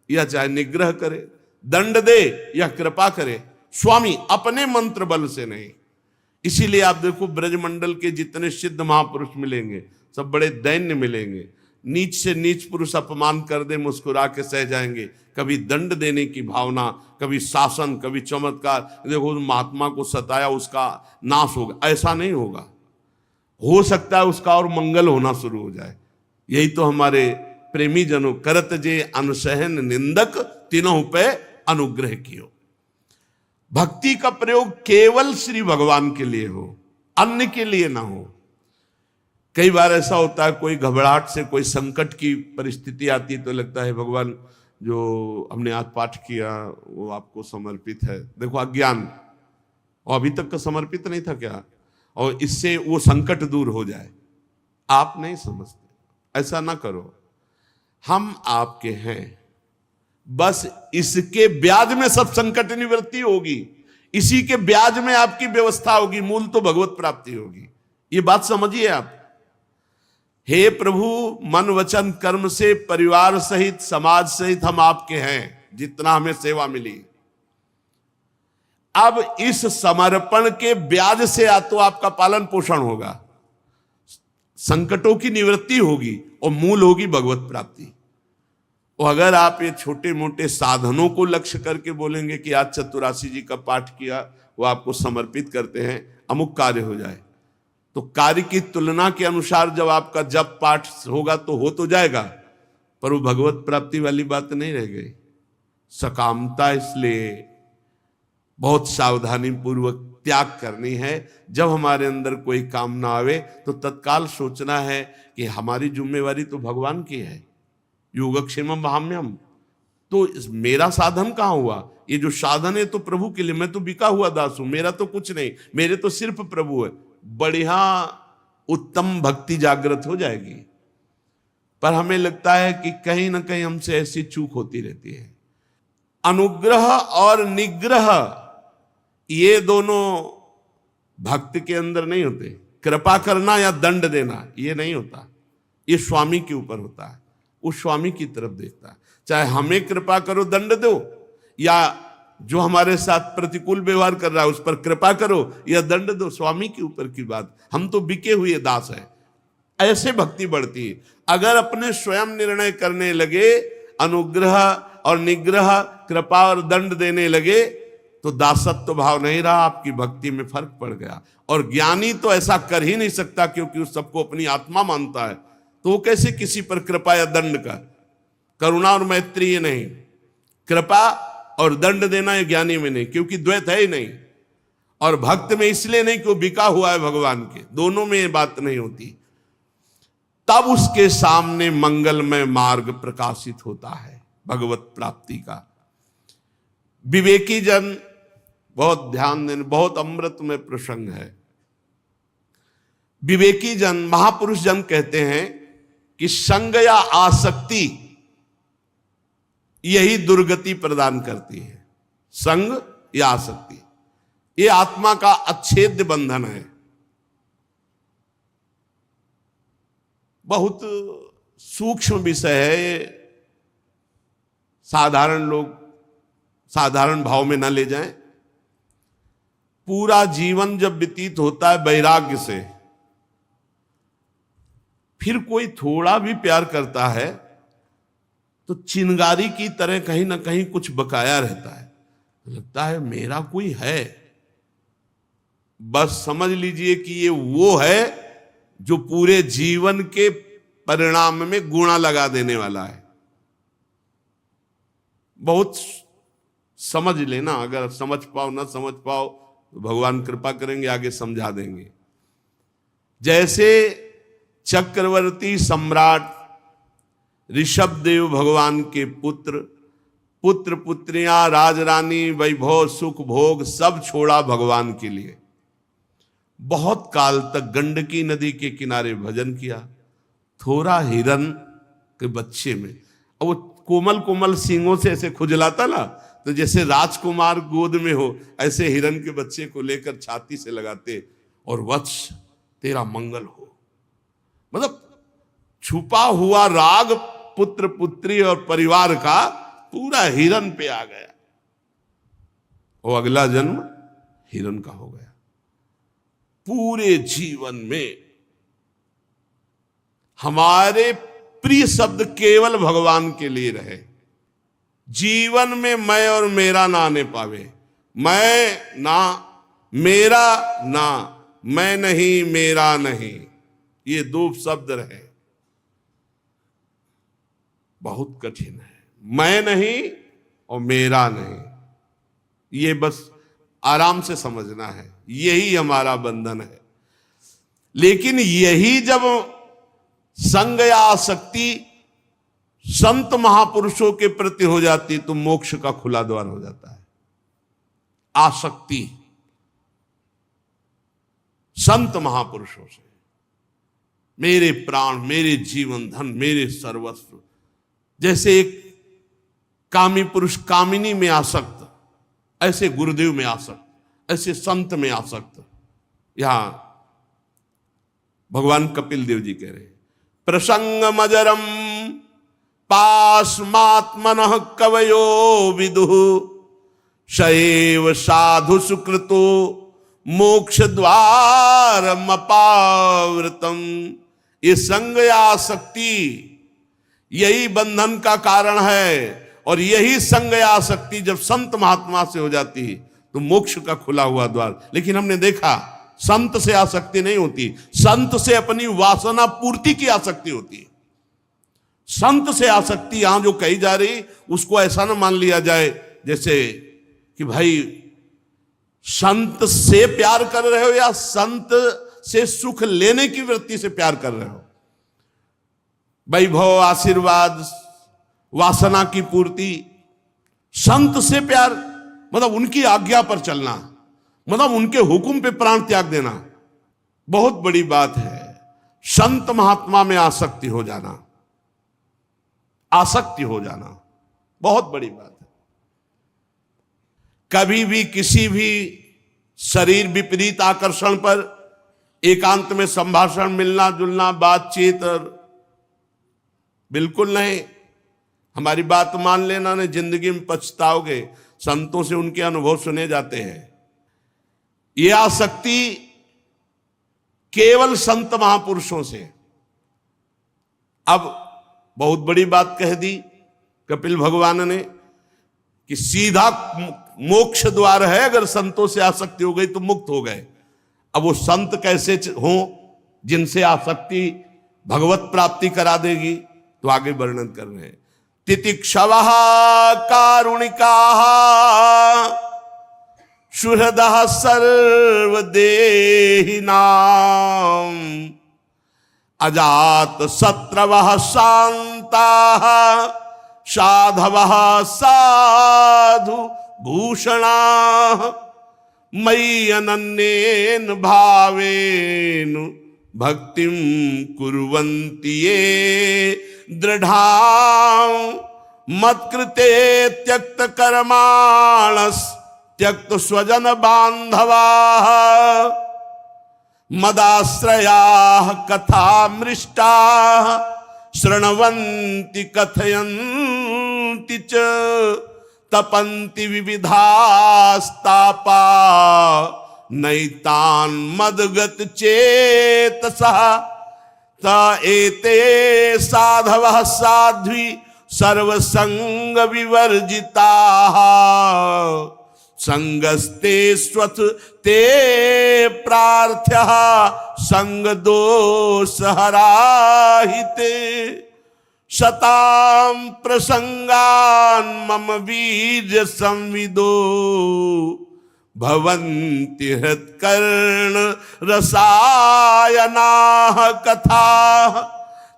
या चाहे निग्रह करे, दंड दे या कृपा करे, स्वामी अपने मंत्र बल से नहीं। इसीलिए आप देखो ब्रजमंडल के जितने सिद्ध महापुरुष मिलेंगे सब बड़े दैन्य मिलेंगे। नीच से नीच पुरुष अपमान कर दे मुस्कुरा के सह जाएंगे। कभी दंड देने की भावना, कभी शासन, कभी चमत्कार। देखो उस महात्मा को सताया, उसका नाश होगा, ऐसा नहीं होगा। हो सकता है उसका और मंगल होना शुरू हो जाए। यही तो हमारे प्रेमी जनों करत जे अनसहन निंदक तीनों पे अनुग्रह कियो। भक्ति का प्रयोग केवल श्री भगवान के लिए हो, अन्य के लिए ना हो। कई बार ऐसा होता है, कोई घबराहट से कोई संकट की परिस्थिति आती है तो लगता है भगवान जो हमने आज पाठ किया वो आपको समर्पित है। देखो अज्ञान, और अभी तक का समर्पित नहीं था क्या, और इससे वो संकट दूर हो जाए। आप नहीं समझते, ऐसा ना करो। हम आपके हैं, बस इसके ब्याज में सब संकट निवृत्ति होगी, इसी के ब्याज में आपकी व्यवस्था होगी, मूल तो भगवत प्राप्ति होगी। ये बात समझिए आप। हे प्रभु, मन वचन कर्म से परिवार सहित समाज सहित हम आपके हैं, जितना हमें सेवा मिली। अब इस समर्पण के ब्याज से या तो आपका पालन पोषण होगा, संकटों की निवृत्ति होगी और मूल होगी भगवत प्राप्ति। और अगर आप ये छोटे मोटे साधनों को लक्ष्य करके बोलेंगे कि आज चतुरासी जी का पाठ किया, वो आपको समर्पित करते हैं, अमुक कार्य हो जाए, तो कार्य की तुलना के अनुसार जब आपका जप पाठ होगा तो हो तो जाएगा, पर वो भगवत प्राप्ति वाली बात नहीं रह गई। सकामता इसलिए बहुत सावधानी पूर्वक त्याग करनी है। जब हमारे अंदर कोई कामना आवे तो तत्काल सोचना है कि हमारी जिम्मेवारी तो भगवान की है। योगक्षेमम वहाम्यम, तो मेरा साधन कहाँ हुआ? ये जो साधन है तो प्रभु के लिए, मैं तो बिका हुआ दास हूं, मेरा तो कुछ नहीं, मेरे तो सिर्फ प्रभु है। बढ़िया उत्तम भक्ति जागृत हो जाएगी। पर हमें लगता है कि कहीं ना कहीं हमसे ऐसी चूक होती रहती है। अनुग्रह और निग्रह ये दोनों भक्त के अंदर नहीं होते। कृपा करना या दंड देना ये नहीं होता, ये स्वामी के ऊपर होता है। वो स्वामी की तरफ देखता है। चाहे हमें कृपा करो दंड दो, या जो हमारे साथ प्रतिकूल व्यवहार कर रहा है उस पर कृपा करो या दंड दो, स्वामी के ऊपर की बात। हम तो बिके हुए दास हैं। ऐसे भक्ति बढ़ती है। अगर अपने स्वयं निर्णय करने लगे, अनुग्रह और निग्रह, कृपा और दंड देने लगे, तो दासत्व भाव नहीं रहा, आपकी भक्ति में फर्क पड़ गया। और ज्ञानी तो ऐसा कर ही नहीं सकता, क्योंकि उस सबको अपनी आत्मा मानता है। तो वो कैसे किसी पर कृपा या दंड का? करुणा और मैत्री ये नहीं, कृपा और दंड देना ये ज्ञानी में नहीं, क्योंकि द्वैत है ही नहीं। और भक्त में इसलिए नहीं कि वो बिका हुआ है भगवान के, दोनों में ये बात नहीं होती। तब उसके सामने मंगलमय मार्ग प्रकाशित होता है भगवत प्राप्ति का। विवेकी जन बहुत ध्यान देने, बहुत अमृतमय प्रसंग है। विवेकी जन, महापुरुष जन कहते हैं कि संग या आसक्ति यही दुर्गति प्रदान करती है। संग या आसक्ति ये आत्मा का अच्छेद्य बंधन है। बहुत सूक्ष्म विषय है ये, साधारण लोग साधारण भाव में ना ले जाएं। पूरा जीवन जब व्यतीत होता है वैराग्य से, फिर कोई थोड़ा भी प्यार करता है तो चिंगारी की तरह कहीं ना कहीं कुछ बकाया रहता है। लगता है मेरा कोई है। बस समझ लीजिए कि ये वो है जो पूरे जीवन के परिणाम में गुणा लगा देने वाला है। बहुत समझ लेना, अगर समझ पाओ ना समझ पाओ तो भगवान कृपा करेंगे, आगे समझा देंगे। जैसे चक्रवर्ती सम्राट ऋषभदेव भगवान के पुत्र, पुत्र पुत्रियां, राजरानी, वैभव, सुख, भोग सब छोड़ा भगवान के लिए। बहुत काल तक गंडकी नदी के किनारे भजन किया। थोड़ा हिरन के बच्चे में, और वो कोमल कोमल सींगों से ऐसे खुजलाता ना, तो जैसे राजकुमार गोद में हो ऐसे हिरण के बच्चे को लेकर छाती से लगाते और वत्स तेरा मंगल हो। मतलब छुपा हुआ राग पुत्र पुत्री और परिवार का पूरा हिरण पे आ गया, वो अगला जन्म हिरण का हो गया। पूरे जीवन में हमारे प्रिय शब्द केवल भगवान के लिए रहे। जीवन में मैं और मेरा ना आने पावे। मैं ना, मेरा ना, मैं नहीं मेरा नहीं, ये दो शब्द रहे। बहुत कठिन है, मैं नहीं और मेरा नहीं, ये बस आराम से समझना है, यही हमारा बंधन है। लेकिन यही जब संग या आसक्ति संत महापुरुषों के प्रति हो जाती तो मोक्ष का खुला द्वार हो जाता है। आसक्ति संत महापुरुषों से, मेरे प्राण, मेरे जीवन धन, मेरे सर्वस्व। जैसे एक कामी पुरुष कामिनी में आसक्त, ऐसे गुरुदेव में आसक्त, ऐसे संत में आसक्त। यहां भगवान कपिल देव जी कह रहे हैं, प्रसंग मजरम पास्मात्मनः कवयो विदुः शैव साधु सुकृतो मोक्ष द्वारम अपावृतम। ये संग या आसक्ति यही बंधन का कारण है, और यही संग या आसक्ति जब संत महात्मा से हो जाती है तो मोक्ष का खुला हुआ द्वार। लेकिन हमने देखा संत से आसक्ति नहीं होती, संत से अपनी वासना पूर्ति की आसक्ति होती है। संत से आसक्ति यहां जो कही जा रही उसको ऐसा ना मान लिया जाए जैसे कि भाई संत से प्यार कर रहे हो या संत से सुख लेने की वृत्ति से प्यार कर रहे हो। वैभव, आशीर्वाद, वासना की पूर्ति, संत से प्यार मतलब उनकी आज्ञा पर चलना, मतलब उनके हुक्म पे प्राण त्याग देना, बहुत बड़ी बात है। संत महात्मा में आसक्ति हो जाना, आसक्ति हो जाना बहुत बड़ी बात है। कभी भी किसी भी शरीर विपरीत आकर्षण पर एकांत में संभाषण, मिलना जुलना, बातचीत बिल्कुल नहीं। हमारी बात मान लेना, नहीं जिंदगी में पछताओगे। संतों से उनके अनुभव सुने जाते हैं। यह आसक्ति केवल संत महापुरुषों से। अब बहुत बड़ी बात कह दी कपिल भगवान ने कि सीधा मोक्ष द्वार है, अगर संतों से आसक्ति हो गई तो मुक्त हो गए। अब वो संत कैसे हो जिनसे आसक्ति भगवत प्राप्ति करा देगी, तो आगे वर्णन कर रहे हैं। तितिक्षवः कारुणिकाः सुहृदः सर्वदेहिनां अजात शत्रवः शान्ताः साधवः साधु भूषणाः मयि अनन्येन भावेन भक्तिं कुर्वन्ति ये दृढ़ां मत्कृते त्यक्त कर्माणस् त्यक्त स्वजन बांधवाः मदाश्रयाः कथामृष्टाः शृण्वन्ति कथयन्ति च तपन्ति विविधास्तापा नैतान् मदगत चेतसः त एते साधवः साध्वी सर्वसंग विवर्जिताः संगस्ते स्वथ ते प्रार्थ्यः संग दोष हराहिते शतां प्रसंगान् मम वीर्य संविदो भवन्ति हृत्कर्ण रसायनाः कथाः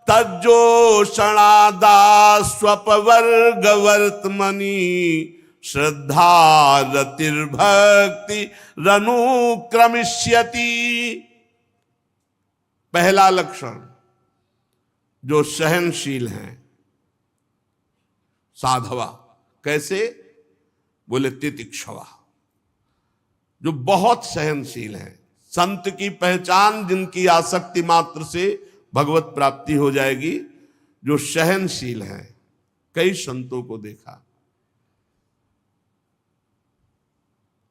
तज्जोषणादास्वपवर्गवर्त्मनि श्रद्धा रतिर्भक्ति रनुक्रमिष्यति। पहला लक्षण जो सहनशील हैं साधवा, कैसे बोले तितिक्षवा, जो बहुत सहनशील हैं। संत की पहचान जिनकी आसक्ति मात्र से भगवत प्राप्ति हो जाएगी, जो सहनशील हैं। कई संतों को देखा,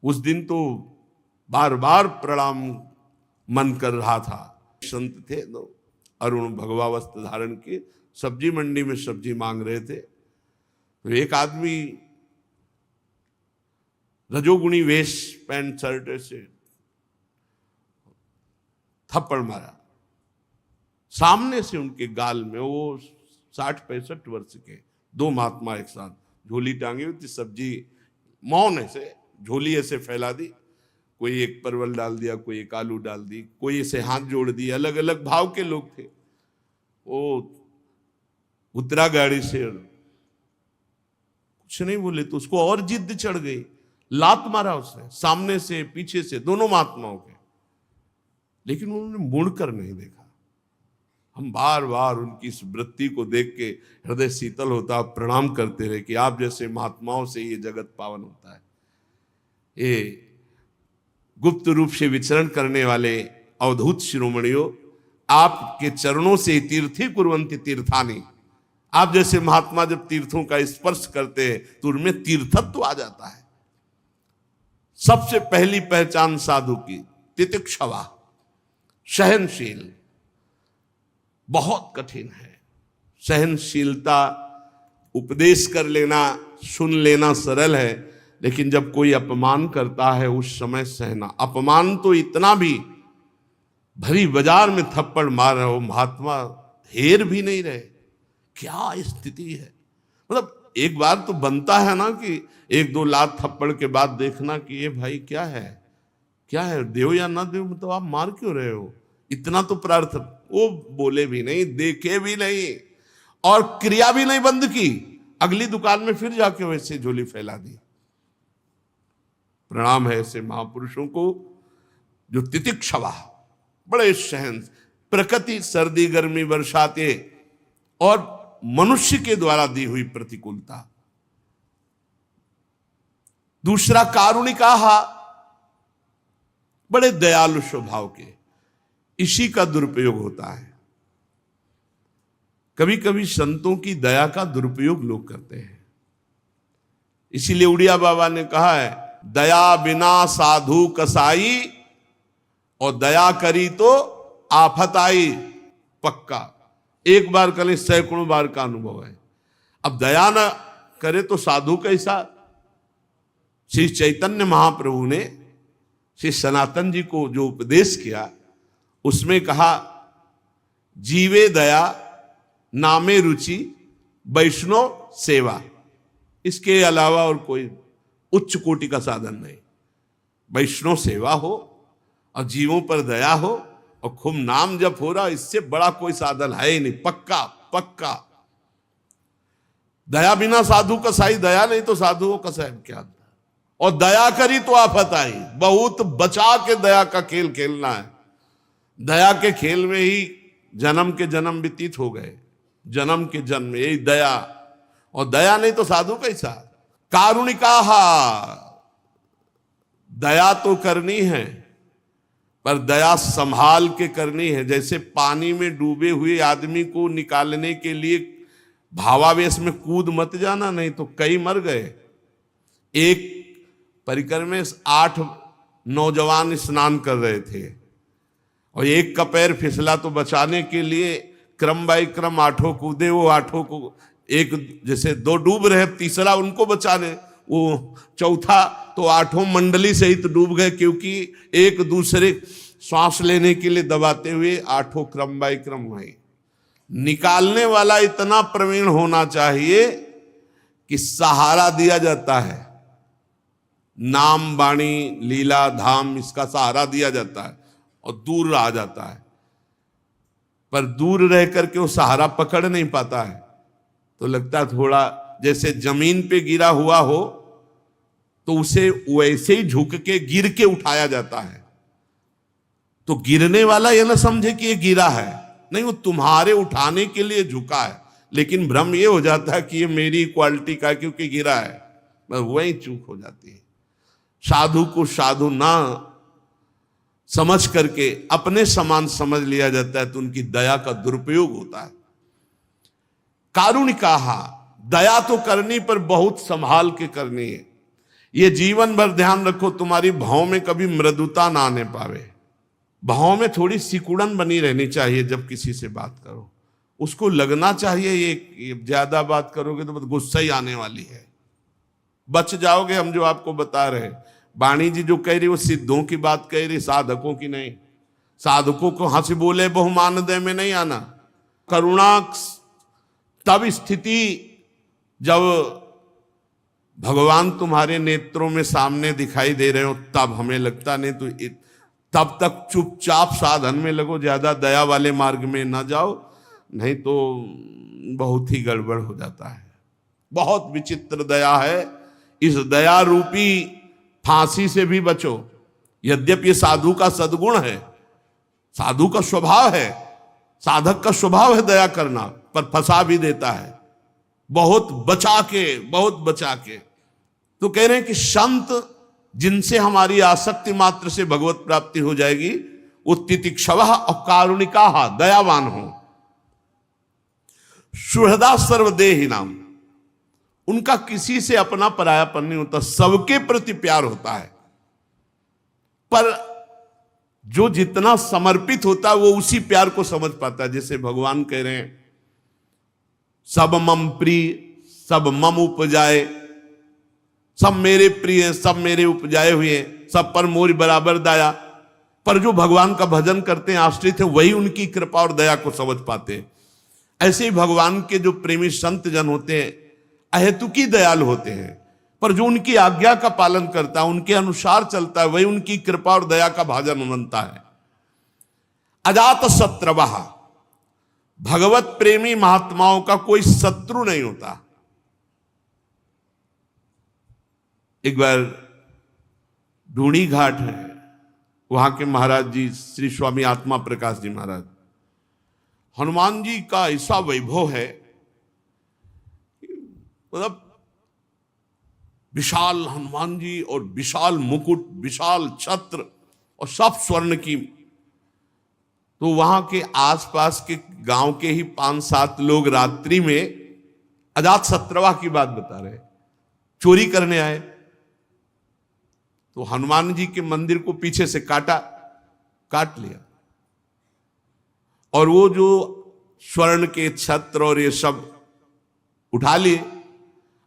उस दिन तो बार बार प्रणाम मन कर रहा था। संत थे तो अरुण भगवा वस्त्र धारण के सब्जी मंडी में सब्जी मांग रहे थे, तो एक आदमी रजोगुणी वेश पैंट शर्ट से थप्पड़ मारा सामने से उनके गाल में। वो 60-65 वर्ष के दो महात्मा एक साथ, झोली टांगी हुई थी, सब्जी मौन ऐसे झोली ऐसे फैला दी, कोई एक परवल डाल दिया, कोई एक आलू डाल दी, कोई ऐसे हाथ जोड़ दिए। अलग अलग भाव के लोग थे। वो उतरा गाड़ी से, कुछ नहीं बोले तो उसको और जिद चढ़ गई, लात मारा उसने सामने से पीछे से दोनों महात्माओं के, लेकिन उन्होंने मुड़कर नहीं देखा। हम बार बार उनकी इस वृत्ति को देख के हृदय शीतल होता, प्रणाम करते रहे कि आप जैसे महात्माओं से ये जगत पावन होता है। ये गुप्त रूप से विचरण करने वाले अवधूत शिरोमणियों, आपके चरणों से तीर्थी कुर्वन्ति तीर्थानि। आप जैसे महात्मा जब तीर्थों का स्पर्श करते हैं तो उनमें तीर्थत्व आ जाता है। सबसे पहली पहचान साधु की तितिक्षवा, सहनशील। बहुत कठिन है सहनशीलता। उपदेश कर लेना, सुन लेना सरल है, लेकिन जब कोई अपमान करता है उस समय सहना। अपमान तो इतना भी, भरी बाजार में थप्पड़ मार रहे हो, महात्मा हेर भी नहीं रहे। क्या स्थिति है। मतलब एक बार तो बनता है ना कि एक दो लात थप्पड़ के बाद देखना कि ये भाई क्या है, क्या है, देव या ना देव, मतलब आप मार क्यों रहे हो। इतना तो प्रार्थना। वो बोले भी नहीं, देखे भी नहीं, और क्रिया भी नहीं बंद की। अगली दुकान में फिर जाके वैसे झोली फैला दी। प्रणाम है ऐसे महापुरुषों को जो तितिक्षवा, बड़े सहन। प्रकृति सर्दी गर्मी बरसाते और मनुष्य के द्वारा दी हुई प्रतिकूलता। दूसरा कारुणिका, बड़े दयालु स्वभाव के। इसी का दुरुपयोग होता है। कभी कभी संतों की दया का दुरुपयोग लोग करते हैं। इसीलिए उड़िया बाबा ने कहा है, दया बिना साधु कसाई, और दया करी तो आफत आई। पक्का एक बार करें, सैकड़ों बार का अनुभव है। अब दया न करे तो साधु कैसा। श्री चैतन्य महाप्रभु ने श्री सनातन जी को जो उपदेश किया, उसमें कहा, जीवे दया नामे रुचि वैष्णव सेवा। इसके अलावा और कोई उच्च कोटि का साधन नहीं। वैष्णव सेवा हो और जीवों पर दया हो और खूब नाम जप हो रहा, इससे बड़ा कोई साधन है ही नहीं। पक्का पक्का। दया बिना साधु कसाई, दया नहीं तो साधु को कसाई क्या। और दया करी तो आफत आई। बहुत बचा के दया का खेल खेलना है। दया के खेल में ही जन्म के जन्म व्यतीत हो गए। जन्म के जन्म यही दया, और दया नहीं तो साधु कैसा। कारुणिका, दया तो करनी है, पर दया संभाल के करनी है। जैसे पानी में डूबे हुए आदमी को निकालने के लिए भावावेश में कूद मत जाना, नहीं तो कई मर गए। एक परिकर में 8 नौजवान स्नान कर रहे थे और एक का पैर फिसला, तो बचाने के लिए क्रम बाई क्रम 8 कूदे। वो 8 को एक जैसे 2 डूब रहे, तीसरा उनको बचाने, वो चौथा तो 8 मंडली सहित डूब गए, क्योंकि एक दूसरे श्वास लेने के लिए दबाते हुए 8 क्रम बाई क्रम हुए। निकालने वाला इतना प्रवीण होना चाहिए कि सहारा दिया जाता है। नाम वाणी लीला धाम, इसका सहारा दिया जाता है और दूर रहा जाता है। पर दूर रह करके वो सहारा पकड़ नहीं पाता है, तो लगता है थोड़ा जैसे जमीन पे गिरा हुआ हो तो उसे वैसे ही झुक के गिर के उठाया जाता है। तो गिरने वाला ये ना समझे कि ये गिरा है, नहीं, वो तुम्हारे उठाने के लिए झुका है। लेकिन भ्रम ये हो जाता है कि ये मेरी क्वालिटी का क्योंकि गिरा है। बस वही चूक हो जाती है। साधु को साधु ना समझ करके अपने समान समझ लिया जाता है तो उनकी दया का दुरुपयोग होता है। कारुणिकाहा, दया तो करनी पर बहुत संभाल के करनी है। ये जीवन भर ध्यान रखो, तुम्हारी भाव में कभी मृदुता ना आने पावे। भाव में थोड़ी सिकुड़न बनी रहनी चाहिए। जब किसी से बात करो उसको लगना चाहिए ये ज्यादा बात करोगे तो गुस्सा ही आने वाली है, बच जाओगे। हम जो आपको बता रहे, वाणी जी जो कह रही वो सिद्धों की बात कह रही, साधकों की नहीं। साधकों को हंस बोले बहुमान दे में नहीं आना। करुणा तब स्थिति जब भगवान तुम्हारे नेत्रों में सामने दिखाई दे रहे हो तब हमें लगता, नहीं तो तब तक चुपचाप साधन में लगो, ज्यादा दया वाले मार्ग में ना जाओ, नहीं तो बहुत ही गड़बड़ हो जाता है। बहुत विचित्र दया है। इस दया रूपी फांसी से भी बचो। यद्यपि ये साधु का सद्गुण है, साधु का स्वभाव है, साधक का स्वभाव है दया करना, पर फंसा भी देता है बहुत बचा के, बहुत बचा के। तो कह रहे हैं कि संत जिनसे हमारी आसक्ति मात्र से भगवत प्राप्ति हो जाएगी वो तितिक्षवः और कारुणिकाः, दयावान हो। सुहृदा सर्वदेहि नाम, उनका किसी से अपना परायापन नहीं होता, सबके प्रति प्यार होता है। पर जो जितना समर्पित होता है वो उसी प्यार को समझ पाता है। जैसे भगवान कह रहे हैं सब मम प्रिय सब मम उपजाए, सब मेरे प्रिय सब मेरे उपजाए हुए, सब पर मोर बराबर दया। पर जो भगवान का भजन करते हैं, आश्रित है, वही उनकी कृपा और दया को समझ पाते हैं। ऐसे ही भगवान के जो प्रेमी संत जन होते हैं अहेतुकी दयालु होते हैं, पर जो उनकी आज्ञा का पालन करता है, उनके अनुसार चलता है, वही उनकी कृपा और दया का भाजन बनता है। अजात शत्रवः, भगवत प्रेमी महात्माओं का कोई शत्रु नहीं होता। एक बार ढूंढी घाट है, वहां के महाराज जी श्री स्वामी आत्मा प्रकाश जी महाराज, हनुमान जी का ऐसा वैभव है, मतलब विशाल हनुमान जी और विशाल मुकुट, विशाल छत्र और सब स्वर्ण की। तो वहां के आसपास के गांव के ही 5-7 लोग रात्रि में अजात शत्रवा की बात बता रहे, चोरी करने आए। तो हनुमान जी के मंदिर को पीछे से काट लिया, और वो जो स्वर्ण के छत्र और ये सब उठा लिए।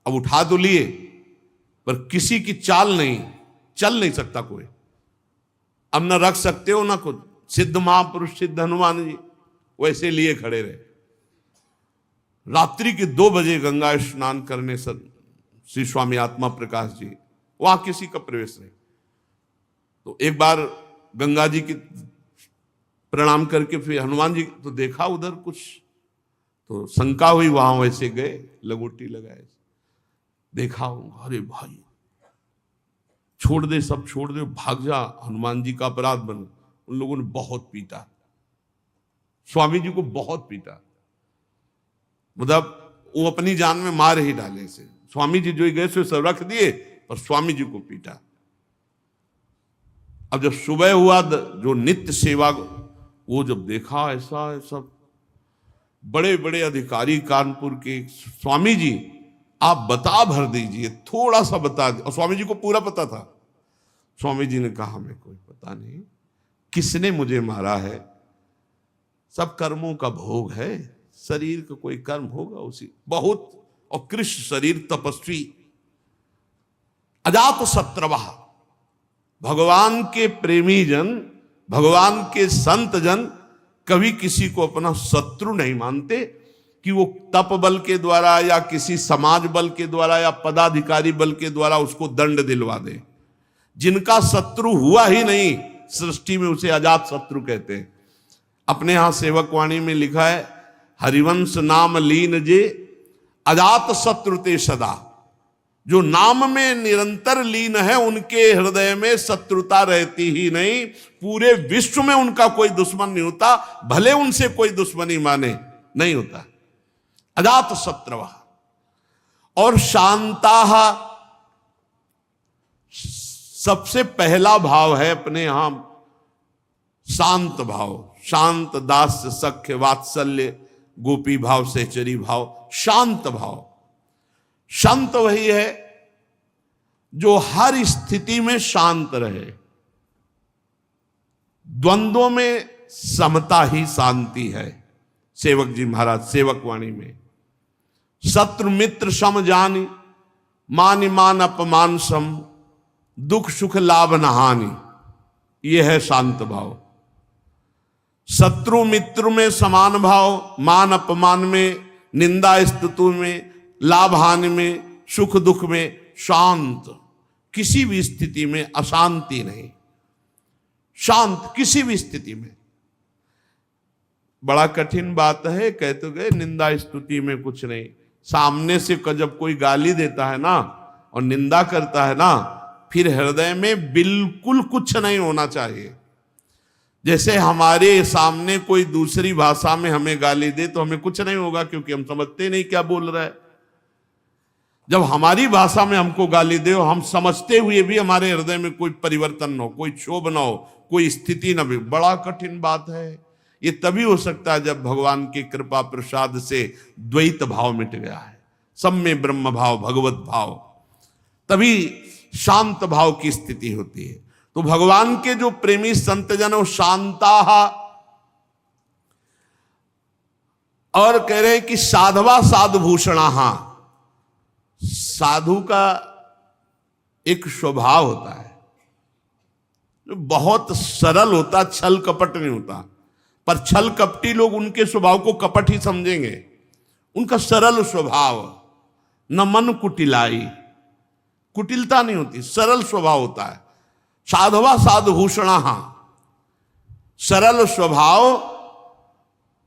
अब उठा तो लिए, पर किसी की चाल नहीं, चल नहीं सकता कोई। अब ना रख सकते हो ना कुछ। सिद्ध महापुरुष सिद्ध हनुमान जी वैसे लिए खड़े रहे। रात्रि के 2 बजे गंगा स्नान करने श्री स्वामी आत्मा प्रकाश जी, वहां किसी का प्रवेश नहीं। तो एक बार गंगा जी की प्रणाम करके फिर हनुमान जी तो देखा उधर कुछ, तो शंका हुई, वहां वैसे गए, लगोटी लगाए, देखा, अरे भाई छोड़ दे, सब छोड़ दे, भाग जा, हनुमान जी का अपराध बन। उन लोगों ने बहुत पीटा, स्वामी जी को बहुत पीटा, मतलब वो अपनी जान में मार ही डाले से। स्वामी जी जो गए सो सब रख दिए, पर स्वामी जी को पीटा। अब जब सुबह हुआ, जो नित्य सेवा, वो जब देखा ऐसा सब बड़े बड़े अधिकारी कानपुर के, स्वामी जी आप बता भर दीजिए, थोड़ा सा बता दीजिए। और स्वामी जी को पूरा पता था। स्वामी जी ने कहा हमें कोई पता नहीं किसने मुझे मारा है, सब कर्मों का भोग है, शरीर का कोई कर्म होगा उसी, बहुत और कृष्ण शरीर तपस्वी। अजात शत्रवः, भगवान के प्रेमी जन, भगवान के संत जन कभी किसी को अपना शत्रु नहीं मानते कि वो तप बल के द्वारा या किसी समाज बल के द्वारा या पदाधिकारी बल के द्वारा उसको दंड दिलवा दे। जिनका शत्रु हुआ ही नहीं सृष्टि में, उसे अजात शत्रु कहते हैं। अपने यहां सेवक वाणी में लिखा है, हरिवंश नाम लीन जे अजात शत्रु ते सदा। जो नाम में निरंतर लीन है उनके हृदय में शत्रुता रहती ही नहीं। पूरे विश्व में उनका कोई दुश्मन नहीं होता, भले उनसे कोई दुश्मनी माने, नहीं होता। अजात शत्रवः। और शांताः, सबसे पहला भाव है अपने यहां शांत भाव, शांत दास्य सख्य वात्सल्य गोपी भाव सहचरी भाव, शांत भाव। शांत वही है जो हर स्थिति में शांत रहे। द्वंद्वों में समता ही शांति है। सेवक जी महाराज सेवक वाणी में, शत्रु मित्र सम जानी, मान मान अपमान सम, दुख सुख लाभ न हानि, यह है शांत भाव। शत्रु मित्र में समान भाव, मान अपमान में, निंदा स्तुति में, लाभ हानि में, सुख दुख में शांत। किसी भी स्थिति में अशांति नहीं, शांत किसी भी स्थिति में। बड़ा कठिन बात है, कह तो गए निंदा स्तुति में कुछ नहीं। सामने से जब कोई गाली देता है ना और निंदा करता है ना, फिर हृदय में बिल्कुल कुछ नहीं होना चाहिए। जैसे हमारे सामने कोई दूसरी भाषा में हमें गाली दे तो हमें कुछ नहीं होगा, क्योंकि हम समझते नहीं क्या बोल रहा है। जब हमारी भाषा में हमको गाली दे और हम समझते हुए भी हमारे हृदय में कोई परिवर्तन न हो, कोई क्षोभ न हो, कोई स्थिति न भी, बड़ा कठिन बात है। ये तभी हो सकता है जब भगवान की कृपा प्रसाद से द्वैत भाव मिट गया है, सब में ब्रह्म भाव भगवत भाव, तभी शांत भाव की स्थिति होती है। तो भगवान के जो प्रेमी संत जन वो शांता, और कह रहे हैं कि साधवा साधुभूषणा। साधु का एक स्वभाव होता है जो बहुत सरल होता, छल कपट नहीं होता। पर छल कपटी लोग उनके स्वभाव को कपट ही समझेंगे। उनका सरल स्वभाव, न मन कुटिलाई, कुटिलता नहीं होती, सरल स्वभाव होता है। साधवा साधुभूषणा, सरल स्वभाव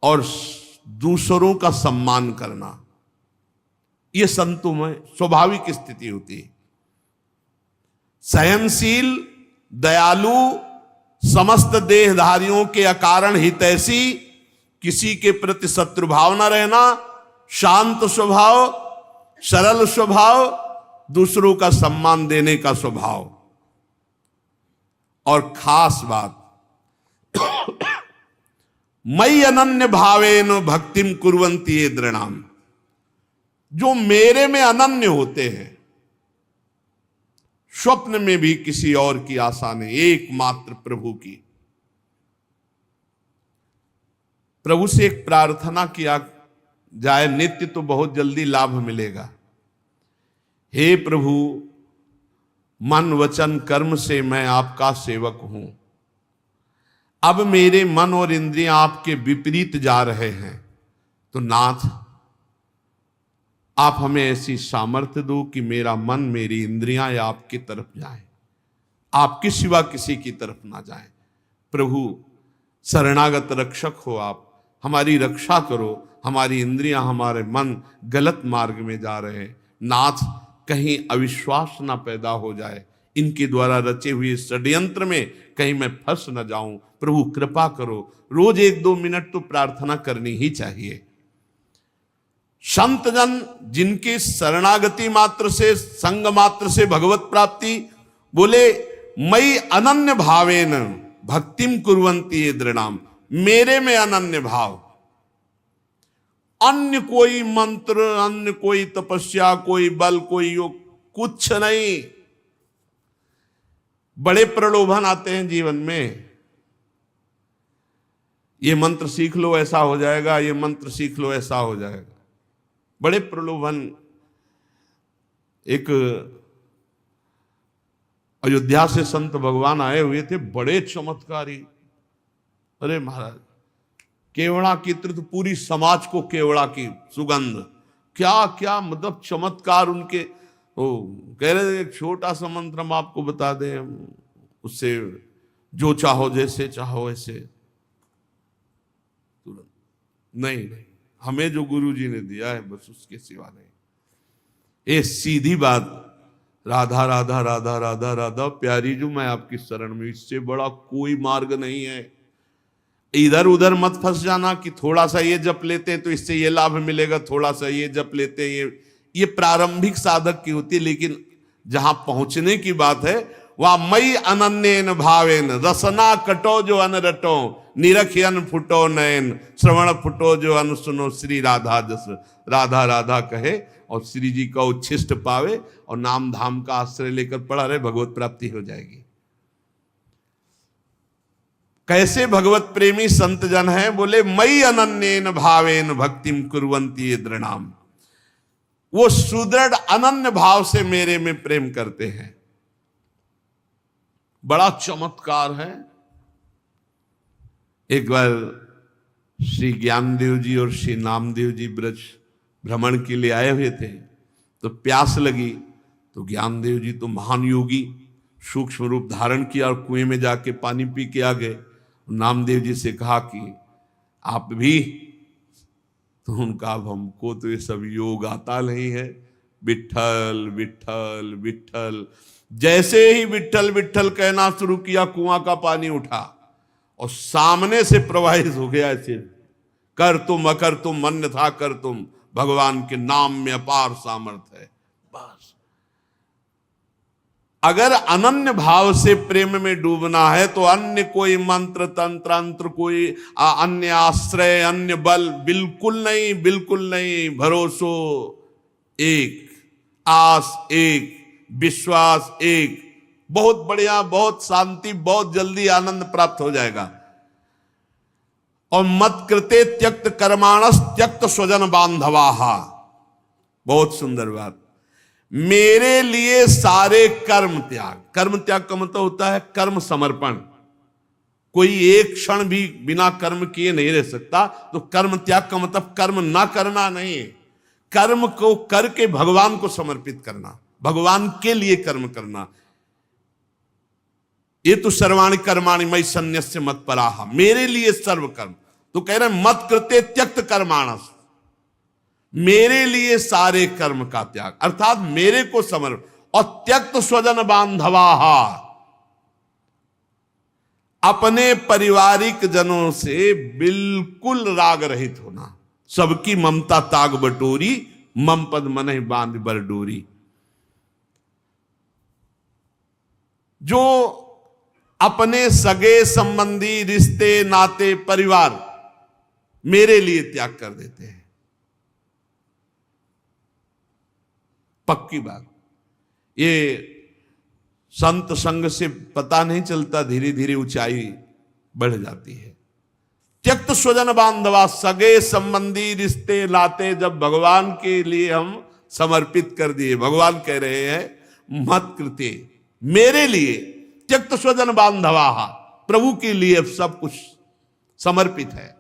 और दूसरों का सम्मान करना, यह संतों में स्वाभाविक स्थिति होती है। सहनशील, दयालु, समस्त देहधारियों के अकारण हितैषी, किसी के प्रति शत्रु भाव न रहना, शांत स्वभाव, सरल स्वभाव, दूसरों का सम्मान देने का स्वभाव। और खास बात, मई अनन्य भावेन भक्तिम कुर्वन्ति ये दृणाम, जो मेरे में अनन्य होते हैं, स्वप्न में भी किसी और की आशा नहीं, एकमात्र प्रभु की। प्रभु से एक प्रार्थना किया जाए नित्य तो बहुत जल्दी लाभ मिलेगा। हे प्रभु, मन वचन कर्म से मैं आपका सेवक हूं, अब मेरे मन और इंद्रियां आपके विपरीत जा रहे हैं, तो नाथ आप हमें ऐसी सामर्थ्य दो कि मेरा मन मेरी इंद्रियां आपकी तरफ जाएं, आपके सिवा किसी की तरफ ना जाएं। प्रभु शरणागत रक्षक हो, आप हमारी रक्षा करो। हमारी इंद्रियां, हमारे मन गलत मार्ग में जा रहे हैं। नाथ, कहीं अविश्वास ना पैदा हो जाए, इनके द्वारा रचे हुए षड्यंत्र में कहीं मैं फंस न जाऊं। प्रभु कृपा करो। रोज 1-2 मिनट तो प्रार्थना करनी ही चाहिए। संत जन जिनकी शरणागति मात्र से, संग मात्र से भगवत प्राप्ति, बोले मई अनन्य भावेन भक्तिम कुर्वन्ति ये दृणाम, मेरे में अनन्य भाव। अन्य कोई मंत्र, अन्य कोई तपस्या, कोई बल, कोई योग, कुछ नहीं। बड़े प्रलोभन आते हैं जीवन में, ये मंत्र सीख लो ऐसा हो जाएगा, ये मंत्र सीख लो ऐसा हो जाएगा, बड़े प्रलोभन। एक अयोध्या से संत भगवान आए हुए थे, बड़े चमत्कारी। अरे महाराज, केवड़ा की तो पूरी समाज को केवड़ा की सुगंध, क्या क्या मतलब चमत्कार उनके। वो कह रहे थे एक छोटा सा मंत्र हम आपको बता दें, उससे जो चाहो जैसे चाहो ऐसे। तुरंत नहीं, हमें जो गुरु जी ने दिया है बस उसके सिवा नहीं। ये सीधी बात, राधा राधा राधा राधा राधा प्यारी जो मैं आपकी शरण में, इससे बड़ा कोई मार्ग नहीं है। इधर उधर मत फंस जाना कि थोड़ा सा ये जप लेते हैं तो इससे ये लाभ मिलेगा, थोड़ा सा ये जप लेते हैं, ये प्रारंभिक साधक की होती है। लेकिन जहां पहुंचने की बात है वा मई अनन्येन भावेन रसना कटो जो अन रटो निरखियन फुटो नयन श्रवण फुटो जो अन सुनो श्री राधा जस राधा राधा कहे और श्री जी का उच्छिष्ट पावे और नाम धाम का आश्रय लेकर पड़ा रहे, भगवत प्राप्ति हो जाएगी। कैसे भगवत प्रेमी संत जन हैं? बोले मई अनन्येन भावेन भक्तिम कुर्वन्ति ये दृढ़ाम, वो सुदृढ़ अनन्य भाव से मेरे में प्रेम करते हैं। बड़ा चमत्कार है। एक बार श्री ज्ञानदेव जी और श्री नामदेव जी ब्रज भ्रमण के लिए आए हुए थे, तो प्यास लगी, तो ज्ञानदेव जी तो महान योगी सूक्ष्म रूप धारण किया और कुएं में जाके पानी पी के आ गए। नामदेव जी से कहा कि आप भी, तो उनका अब हमको तो ये सब योग आता नहीं है, विठ्ठल विठ्ठल विठ्ठल। जैसे ही विठ्ठल विठ्ठल कहना शुरू किया, कुआं का पानी उठा और सामने से प्रवाहित हो गया। ऐसे कर तुम अकर तुम मन था कर तुम, भगवान के नाम में अपार सामर्थ्य है। बस अगर अनन्य भाव से प्रेम में डूबना है तो अन्य कोई मंत्र तंत्र कोई अन्य आश्रय अन्य बल बिल्कुल नहीं, बिल्कुल नहीं। भरोसो एक, आस एक, विश्वास एक, बहुत बढ़िया, बहुत शांति, बहुत जल्दी आनंद प्राप्त हो जाएगा। और मत कृते त्यक्त कर्माणस त्यक्त स्वजन बांधवाहा, बहुत सुंदर बात। मेरे लिए सारे कर्म त्याग, कर्म त्याग का मतलब होता है कर्म समर्पण। कोई एक क्षण भी बिना कर्म किए नहीं रह सकता, तो कर्म त्याग का मतलब कर्म ना करना नहीं है, कर्म को करके भगवान को समर्पित करना, भगवान के लिए कर्म करना। ये तो सर्वाणि कर्माणि मयि सन्न्यस्य मत पराहा, मेरे लिए सर्व कर्म। तो कह रहे मत कृते त्यक्त कर्माणस, मेरे लिए सारे कर्म का त्याग, अर्थात मेरे को समर्पण। और त्यक्त स्वजन बांधवाहा, अपने पारिवारिक जनों से बिल्कुल राग रहित होना। सबकी ममता ताग बटोरी, मम पद मनहि बांध बर डोरी। जो अपने सगे संबंधी रिश्ते नाते परिवार मेरे लिए त्याग कर देते हैं, पक्की बात। ये संत संग से पता नहीं चलता, धीरे धीरे ऊंचाई बढ़ जाती है। त्यक्त स्वजन बांधवा, सगे संबंधी रिश्ते नाते जब भगवान के लिए हम समर्पित कर दिए, भगवान कह रहे हैं मत कृते, मेरे लिए त्यक्त स्वजन बांधवा, प्रभु के लिए सब कुछ समर्पित है।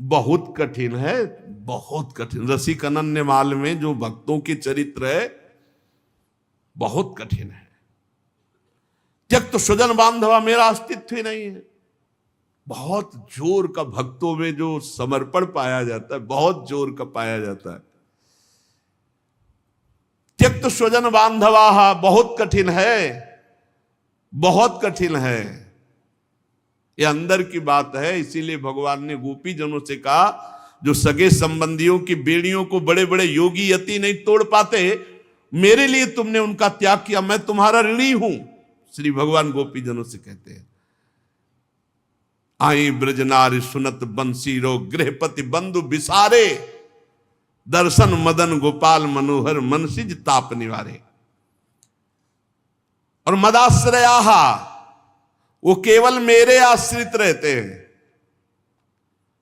बहुत कठिन है, बहुत कठिन। रसिक अनन्य माल में जो भक्तों के चरित्र है बहुत कठिन है। त्यक्त स्वजन बांधवा, मेरा अस्तित्व ही नहीं है। बहुत जोर का भक्तों में जो समर्पण पाया जाता है, बहुत जोर का पाया जाता है। त्यक्त स्वजन बांधवा बहुत कठिन है, बहुत कठिन है। ये अंदर की बात है। इसीलिए भगवान ने गोपी जनों से कहा, जो सगे संबंधियों की बेड़ियों को बड़े बड़े योगी यति नहीं तोड़ पाते, मेरे लिए तुमने उनका त्याग किया, मैं तुम्हारा ऋणी हूं। श्री भगवान गोपी जनों से कहते हैं, आई ब्रजनारी सुनत बंसी रो गृहपति बंधु बिसारे, दर्शन मदन गोपाल मनोहर मनसिज ताप निवारे। और मदाश्रयाहा, वो केवल मेरे आश्रित रहते हैं,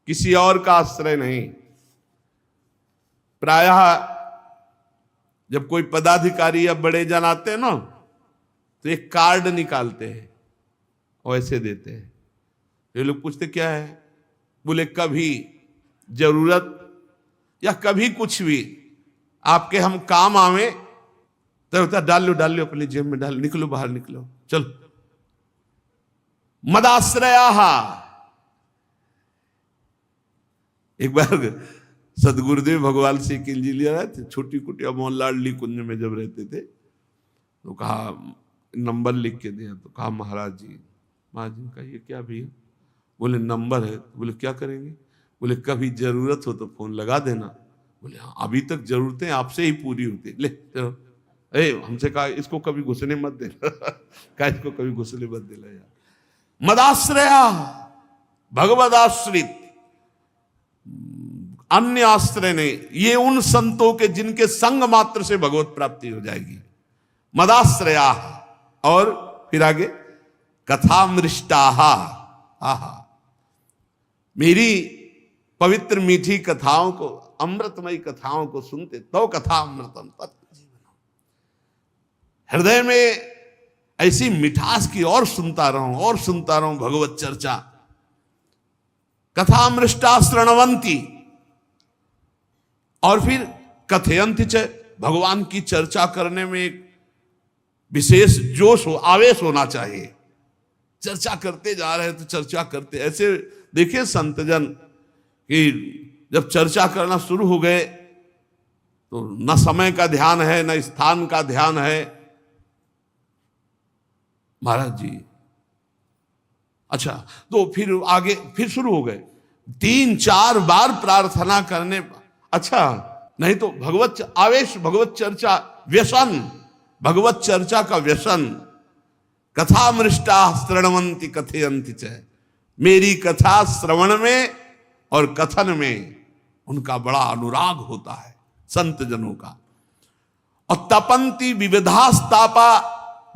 किसी और का आश्रय नहीं। प्रायः जब कोई पदाधिकारी या बड़े जन आते हैं ना, तो एक कार्ड निकालते हैं और ऐसे देते हैं। ये लोग पूछते क्या है, बोले कभी जरूरत या कभी कुछ भी आपके हम काम आवे तो होता डाल लो अपनी जेब में, डाल, निकलो बाहर निकलो, चलो। मदाश्रया। एक बार सदगुरुदेव भगवान से किलजी लिया रहे थे, छोटी कुटिया मोहनलाडली कुंज में जब रहते थे, तो कहा नंबर लिख के दिया। तो कहा महाराज जी, महाराज जी का ये क्या भैया? बोले नंबर है। बोले क्या करेंगे? बोले कभी जरूरत हो तो फोन लगा देना। बोले हाँ, अभी तक जरूरतें आपसे ही पूरी होती, ले चलो। हमसे कहा इसको कभी घुसने मत देना कहा इसको कभी घुसने मत देना यार। मदाश्रया, भगवदाश्रित, अन्य आश्रय नहीं, ये उन संतों के जिनके संग मात्र से भगवत प्राप्ति हो जाएगी। मदाश्रया, और फिर आगे कथामृष्टाहा, आहा, मेरी पवित्र मीठी कथाओं को, अमृतमयी कथाओं को सुनते तो कथा अमृतम तत् जीवनम, हृदय में ऐसी मिठास की और सुनता रहूं भगवत चर्चा। कथामृष्टा श्रणवंती, और फिर कथयंती च, भगवान की चर्चा करने में एक विशेष जोश आवेश होना चाहिए। चर्चा करते जा रहे तो चर्चा करते, ऐसे देखिए संतजन कि जब चर्चा करना शुरू हो गए तो न समय का ध्यान है न स्थान का ध्यान है। महाराज जी, अच्छा, तो फिर आगे फिर शुरू हो गए, 3-4 बार प्रार्थना करने, अच्छा नहीं तो भगवत आवेश, भगवत चर्चा व्यसन, भगवत चर्चा का व्यसन। कथामृष्टा श्रणवंती कथयंती च, मेरी कथा श्रवण में और कथन में उनका बड़ा अनुराग होता है संत जनों का। और तपंती विविधास्तापा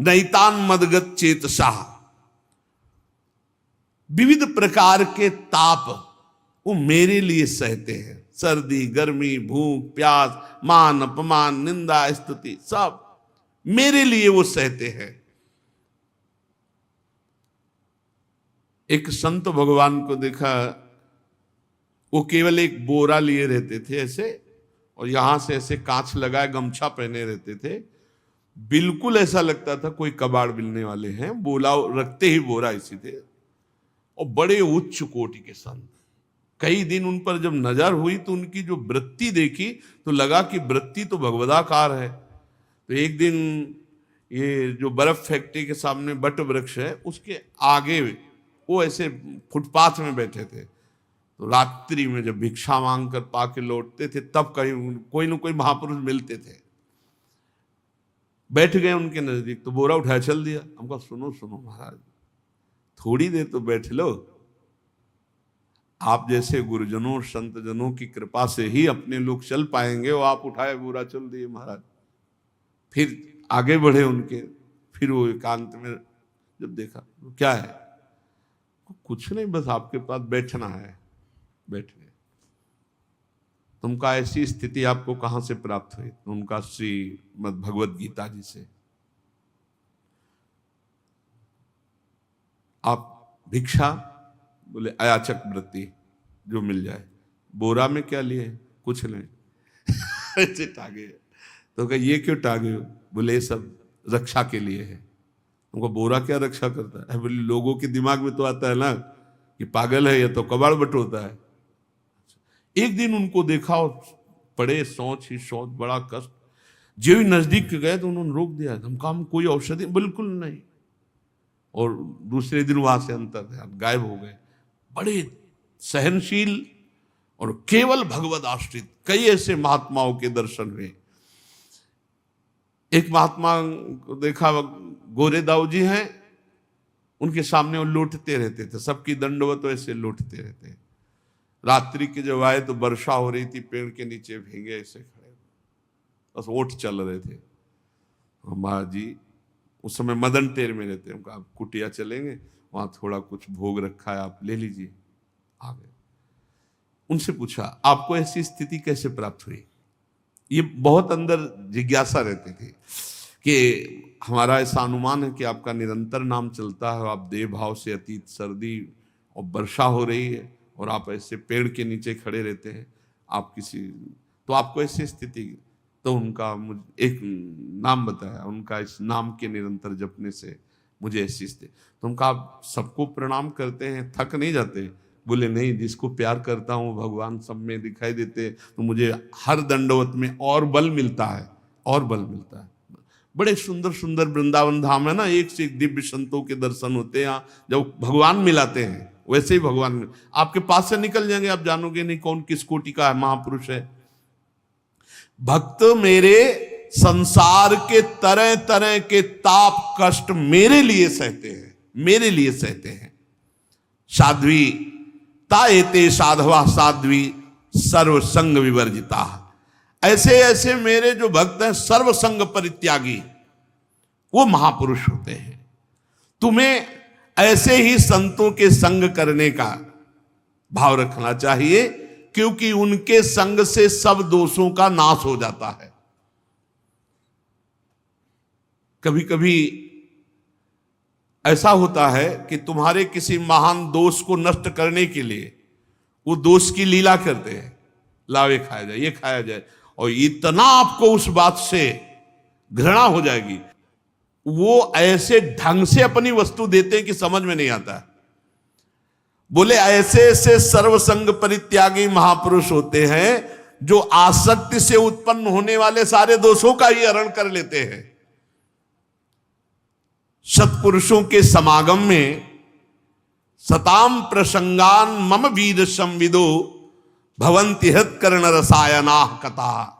नैतान मदगत चेतसा, विविध प्रकार के ताप वो मेरे लिए सहते हैं, सर्दी गर्मी भूख प्यास मान अपमान निंदा स्तुति सब मेरे लिए वो सहते हैं। एक संत भगवान को देखा, वो केवल एक बोरा लिए रहते थे ऐसे, और यहां से ऐसे कांच लगाए गमछा पहने रहते थे, बिल्कुल ऐसा लगता था कोई कबाड़ मिलने वाले हैं, बोला रखते ही बोरा इसी थे, और बड़े उच्च कोटि के संत। कई दिन उन पर जब नजर हुई तो उनकी जो वृत्ति देखी तो लगा कि वृत्ति तो भगवदाकार है। तो एक दिन ये जो बर्फ फैक्ट्री के सामने बट वृक्ष है उसके आगे वो ऐसे फुटपाथ में बैठे थे, तो रात्रि में जब भिक्षा मांग कर पाके लौटते थे तब कहीं कोई न कोई महापुरुष मिलते थे, बैठ गए उनके नजदीक, तो बोरा उठाया चल दिया। हमको सुनो सुनो महाराज, थोड़ी देर तो बैठ लो, आप जैसे गुरुजनों संत जनों की कृपा से ही अपने लोग चल पाएंगे। वो आप उठाए बोरा चल दिए महाराज। फिर आगे बढ़े उनके, फिर वो एकांत में जब देखा तो क्या है, कुछ नहीं, बस आपके पास बैठना है, बैठ गए। तुमका ऐसी स्थिति आपको कहां से प्राप्त हुई? उनका श्रीमद् भगवद गीता जी से। आप भिक्षा, बोले अयाचक वृत्ति जो मिल जाए। बोरा में क्या लिए? कुछ नहीं ऐसे टागे। तो कहा ये क्यों टागे हो? बोले सब रक्षा के लिए है। उनको बोरा क्या रक्षा करता है? बोले लोगों के दिमाग में तो आता है ना कि पागल है या तो कबाड़ बटोरता है। एक दिन उनको देखा और पड़े सोच ही सोच, बड़ा कष्ट। जो ही नजदीक गए तो उन्होंने रोक दिया, हम काम कोई औषधि बिल्कुल नहीं। और दूसरे दिन वहां से अंतर गायब हो गए। बड़े सहनशील और केवल भगवद आश्रित कई ऐसे महात्माओं के दर्शन हुए। एक महात्मा को देखा, गोरे दाऊ जी हैं, उनके सामने वो लौटते रहते थे, सबकी दंडवत ऐसे लौटते रहते। रात्रि के जब आए तो वर्षा हो रही थी, पेड़ के नीचे भीगे ऐसे खड़े, बस ओठ चल रहे थे। महाराज जी उस समय मदन टेर में रहते हैं, आप कुटिया चलेंगे, वहां थोड़ा कुछ भोग रखा है, आप ले लीजिए। आ गए, उनसे पूछा आपको ऐसी स्थिति कैसे प्राप्त हुई? ये बहुत अंदर जिज्ञासा रहती थी कि हमारा ऐसा अनुमान है कि आपका निरंतर नाम चलता है, आप देह भाव से अतीत, सर्दी और वर्षा हो रही है और आप ऐसे पेड़ के नीचे खड़े रहते हैं, आप किसी, तो आपको ऐसी स्थिति? तो उनका एक नाम बताया, उनका इस नाम के निरंतर जपने से मुझे ऐसी स्थिति। तो उनका आप सबको प्रणाम करते हैं, थक नहीं जाते? बोले नहीं, जिसको प्यार करता हूँ भगवान सब में दिखाई देते, तो मुझे हर दंडवत में और बल मिलता है, और बल मिलता है। बड़े सुंदर सुंदर वृंदावन धाम है ना, एक से एक दिव्य संतों के दर्शन होते हैं। यहाँ जब भगवान मिलाते हैं वैसे ही भगवान आपके पास से निकल जाएंगे, आप जानोगे नहीं कौन किस कोटि का है, महापुरुष है। भक्त मेरे संसार के तरह तरह के ताप कष्ट मेरे लिए सहते हैं, मेरे लिए सहते हैं। साध्वी ताएते साधवा साध्वी सर्व संग विवर्जिता। ऐसे ऐसे मेरे जो भक्त हैं सर्व संग परित्यागी, वो महापुरुष होते हैं। तुम्हें ऐसे ही संतों के संग करने का भाव रखना चाहिए, क्योंकि उनके संग से सब दोषों का नाश हो जाता है। कभी कभी ऐसा होता है कि तुम्हारे किसी महान दोष को नष्ट करने के लिए वो दोष की लीला करते हैं, लाओ ये खाया जाए, ये खाया जाए, और इतना आपको उस बात से घृणा हो जाएगी, वो ऐसे ढंग से अपनी वस्तु देते हैं कि समझ में नहीं आता। बोले ऐसे ऐसे सर्वसंग परित्यागी महापुरुष होते हैं जो आसक्ति से उत्पन्न होने वाले सारे दोषों का ही हरण कर लेते हैं। सत्पुरुषों के समागम में सताम प्रसंगान मम वीर संविदो भवंति हृत्कर्ण रसायना कथा।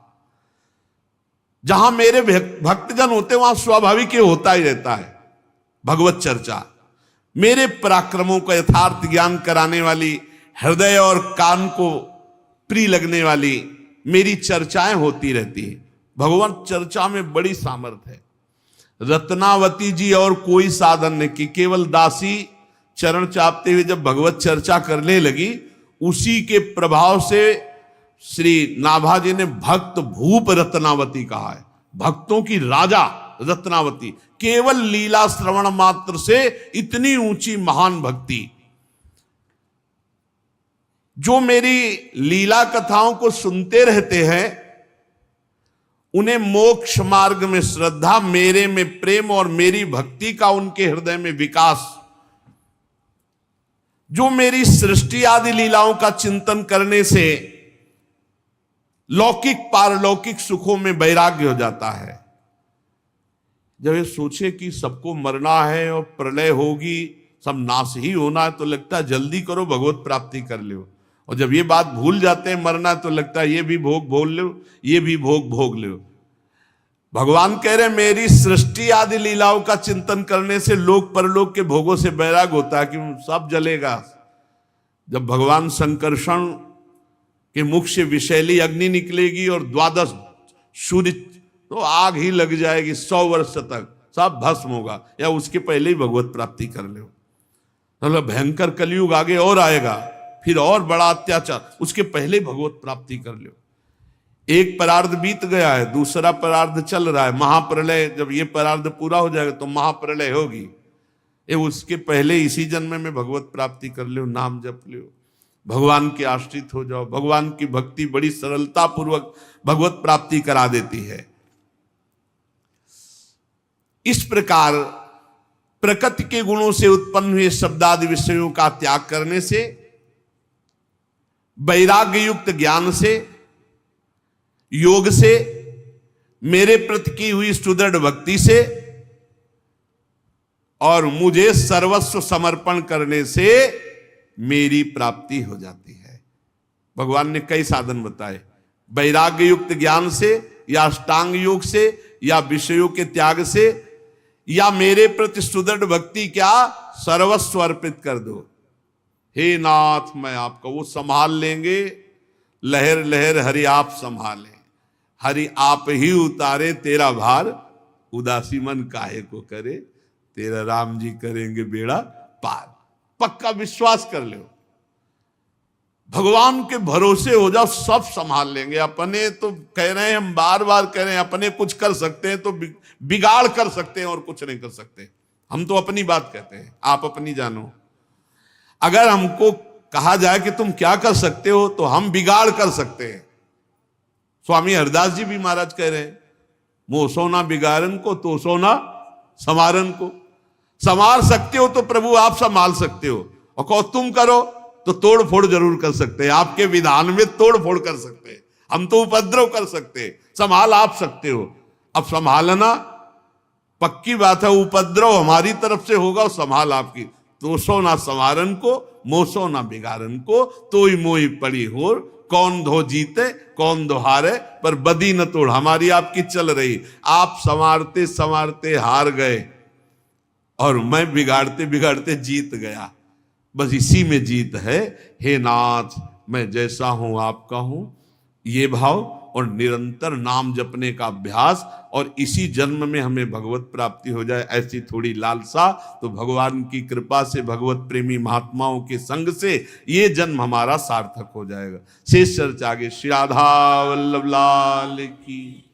जहां मेरे भक्तजन होते वहां स्वाभाविक ही होता ही रहता है भगवत चर्चा। मेरे पराक्रमों का यथार्थ ज्ञान कराने वाली, हृदय और कान को प्रिय लगने वाली मेरी चर्चाएं होती रहती हैं। भगवान चर्चा में बड़ी सामर्थ्य है। रत्नावती जी और कोई साधन नहीं की, केवल दासी चरण चापते हुए जब भगवत चर्चा करने लगी, उसी के प्रभाव से श्री नाभा जी ने भक्त भूप रत्नावती कहा है। भक्तों की राजा रत्नावती, केवल लीला श्रवण मात्र से इतनी ऊंची महान भक्ति। जो मेरी लीला कथाओं को सुनते रहते हैं, उन्हें मोक्ष मार्ग में श्रद्धा, मेरे में प्रेम और मेरी भक्ति का उनके हृदय में विकास, जो मेरी सृष्टि आदि लीलाओं का चिंतन करने से लौकिक पारलौकिक सुखों में वैराग्य हो जाता है। जब ये सोचे कि सबको मरना है और प्रलय होगी, सब नाश ही होना है, तो लगता है जल्दी करो भगवत प्राप्ति कर लो। और जब ये बात भूल जाते हैं मरना, तो लगता है ये भी भोग भोग लो, ये भी भोग भोग लो। भगवान कह रहे मेरी सृष्टि आदि लीलाओं का चिंतन करने से लोक परलोक के भोगों से वैराग होता है कि सब जलेगा। जब भगवान संकर्षण के मुख से विषैली अग्नि निकलेगी और 12 सूर्य, तो आग ही लग जाएगी, 100 वर्ष तक सब भस्म होगा, या उसके पहले ही भगवत प्राप्ति कर लो। मतलब भयंकर कलयुग आगे और आएगा, फिर और बड़ा अत्याचार, उसके पहले भगवत प्राप्ति कर लो। एक परार्ध बीत गया है, दूसरा परार्ध चल रहा है, महाप्रलय। जब ये परार्ध पूरा हो जाएगा तो महाप्रलय होगी। ये उसके पहले इसी जन्म में भगवत प्राप्ति कर लो, नाम जप लो, भगवान के आश्रित हो जाओ। भगवान की भक्ति बड़ी सरलता पूर्वक भगवत प्राप्ति करा देती है। इस प्रकार प्रकृति के गुणों से उत्पन्न हुए शब्दादि विषयों का त्याग करने से, वैराग्य युक्त ज्ञान से, योग से, मेरे प्रति की हुई सुदृढ़ भक्ति से और मुझे सर्वस्व समर्पण करने से मेरी प्राप्ति हो जाती है। भगवान ने कई साधन बताए, वैराग्य युक्त ज्ञान से, या अष्टांग योग से, या विषयों के त्याग से, या मेरे प्रति सुदृढ़ भक्ति, क्या सर्वस्व अर्पित कर दो। हे नाथ मैं आपका, वो संभाल लेंगे। लहर लहर हरि आप संभालें, हरि आप ही उतारे तेरा भार, उदासी मन काहे को करे, तेरा राम जी करेंगे बेड़ा पार। पक्का विश्वास कर लो, भगवान के भरोसे हो जाओ, सब संभाल लेंगे। अपने तो कह रहे हैं, हम बार बार कह रहे हैं, अपने कुछ कर सकते हैं तो बिगाड़ कर सकते हैं और कुछ नहीं कर सकते। हम तो अपनी बात कहते हैं, आप अपनी जानो। अगर हमको कहा जाए कि तुम क्या कर सकते हो, तो हम बिगाड़ कर सकते हैं। स्वामी हरदास जी भी महाराज कह रहे हैं, मोह सोना बिगाड़न को, तो सोना समारन को। संवार सकते हो तो प्रभु आप संभाल सकते हो, और कहो तुम करो तो तोड़ फोड़ जरूर कर सकते हैं। आपके विधान में तोड़ फोड़ कर सकते हैं, हम तो उपद्रव कर सकते हैं, संभाल आप सकते हो। अब संभालना पक्की बात है, उपद्रव हमारी तरफ से होगा और संभाल आपकी। तो सोना संवारन को, मोसो ना बिगाड़न को, तो ही मोही पड़ी हो कौन धो जीते कौन दो हारे, पर बदी न तोड़ हमारी आपकी चल रही। आप संवारते संवारते हार गए और मैं बिगाड़ते बिगाड़ते जीत गया, बस इसी में जीत है। हे नाथ मैं जैसा हूं आपका हूं, ये भाव और निरंतर नाम जपने का अभ्यास, और इसी जन्म में हमें भगवत प्राप्ति हो जाए ऐसी थोड़ी लालसा, तो भगवान की कृपा से भगवत प्रेमी महात्माओं के संग से ये जन्म हमारा सार्थक हो जाएगा। शेष चर्चा आगे। श्री राधा वल्लभ लाल की।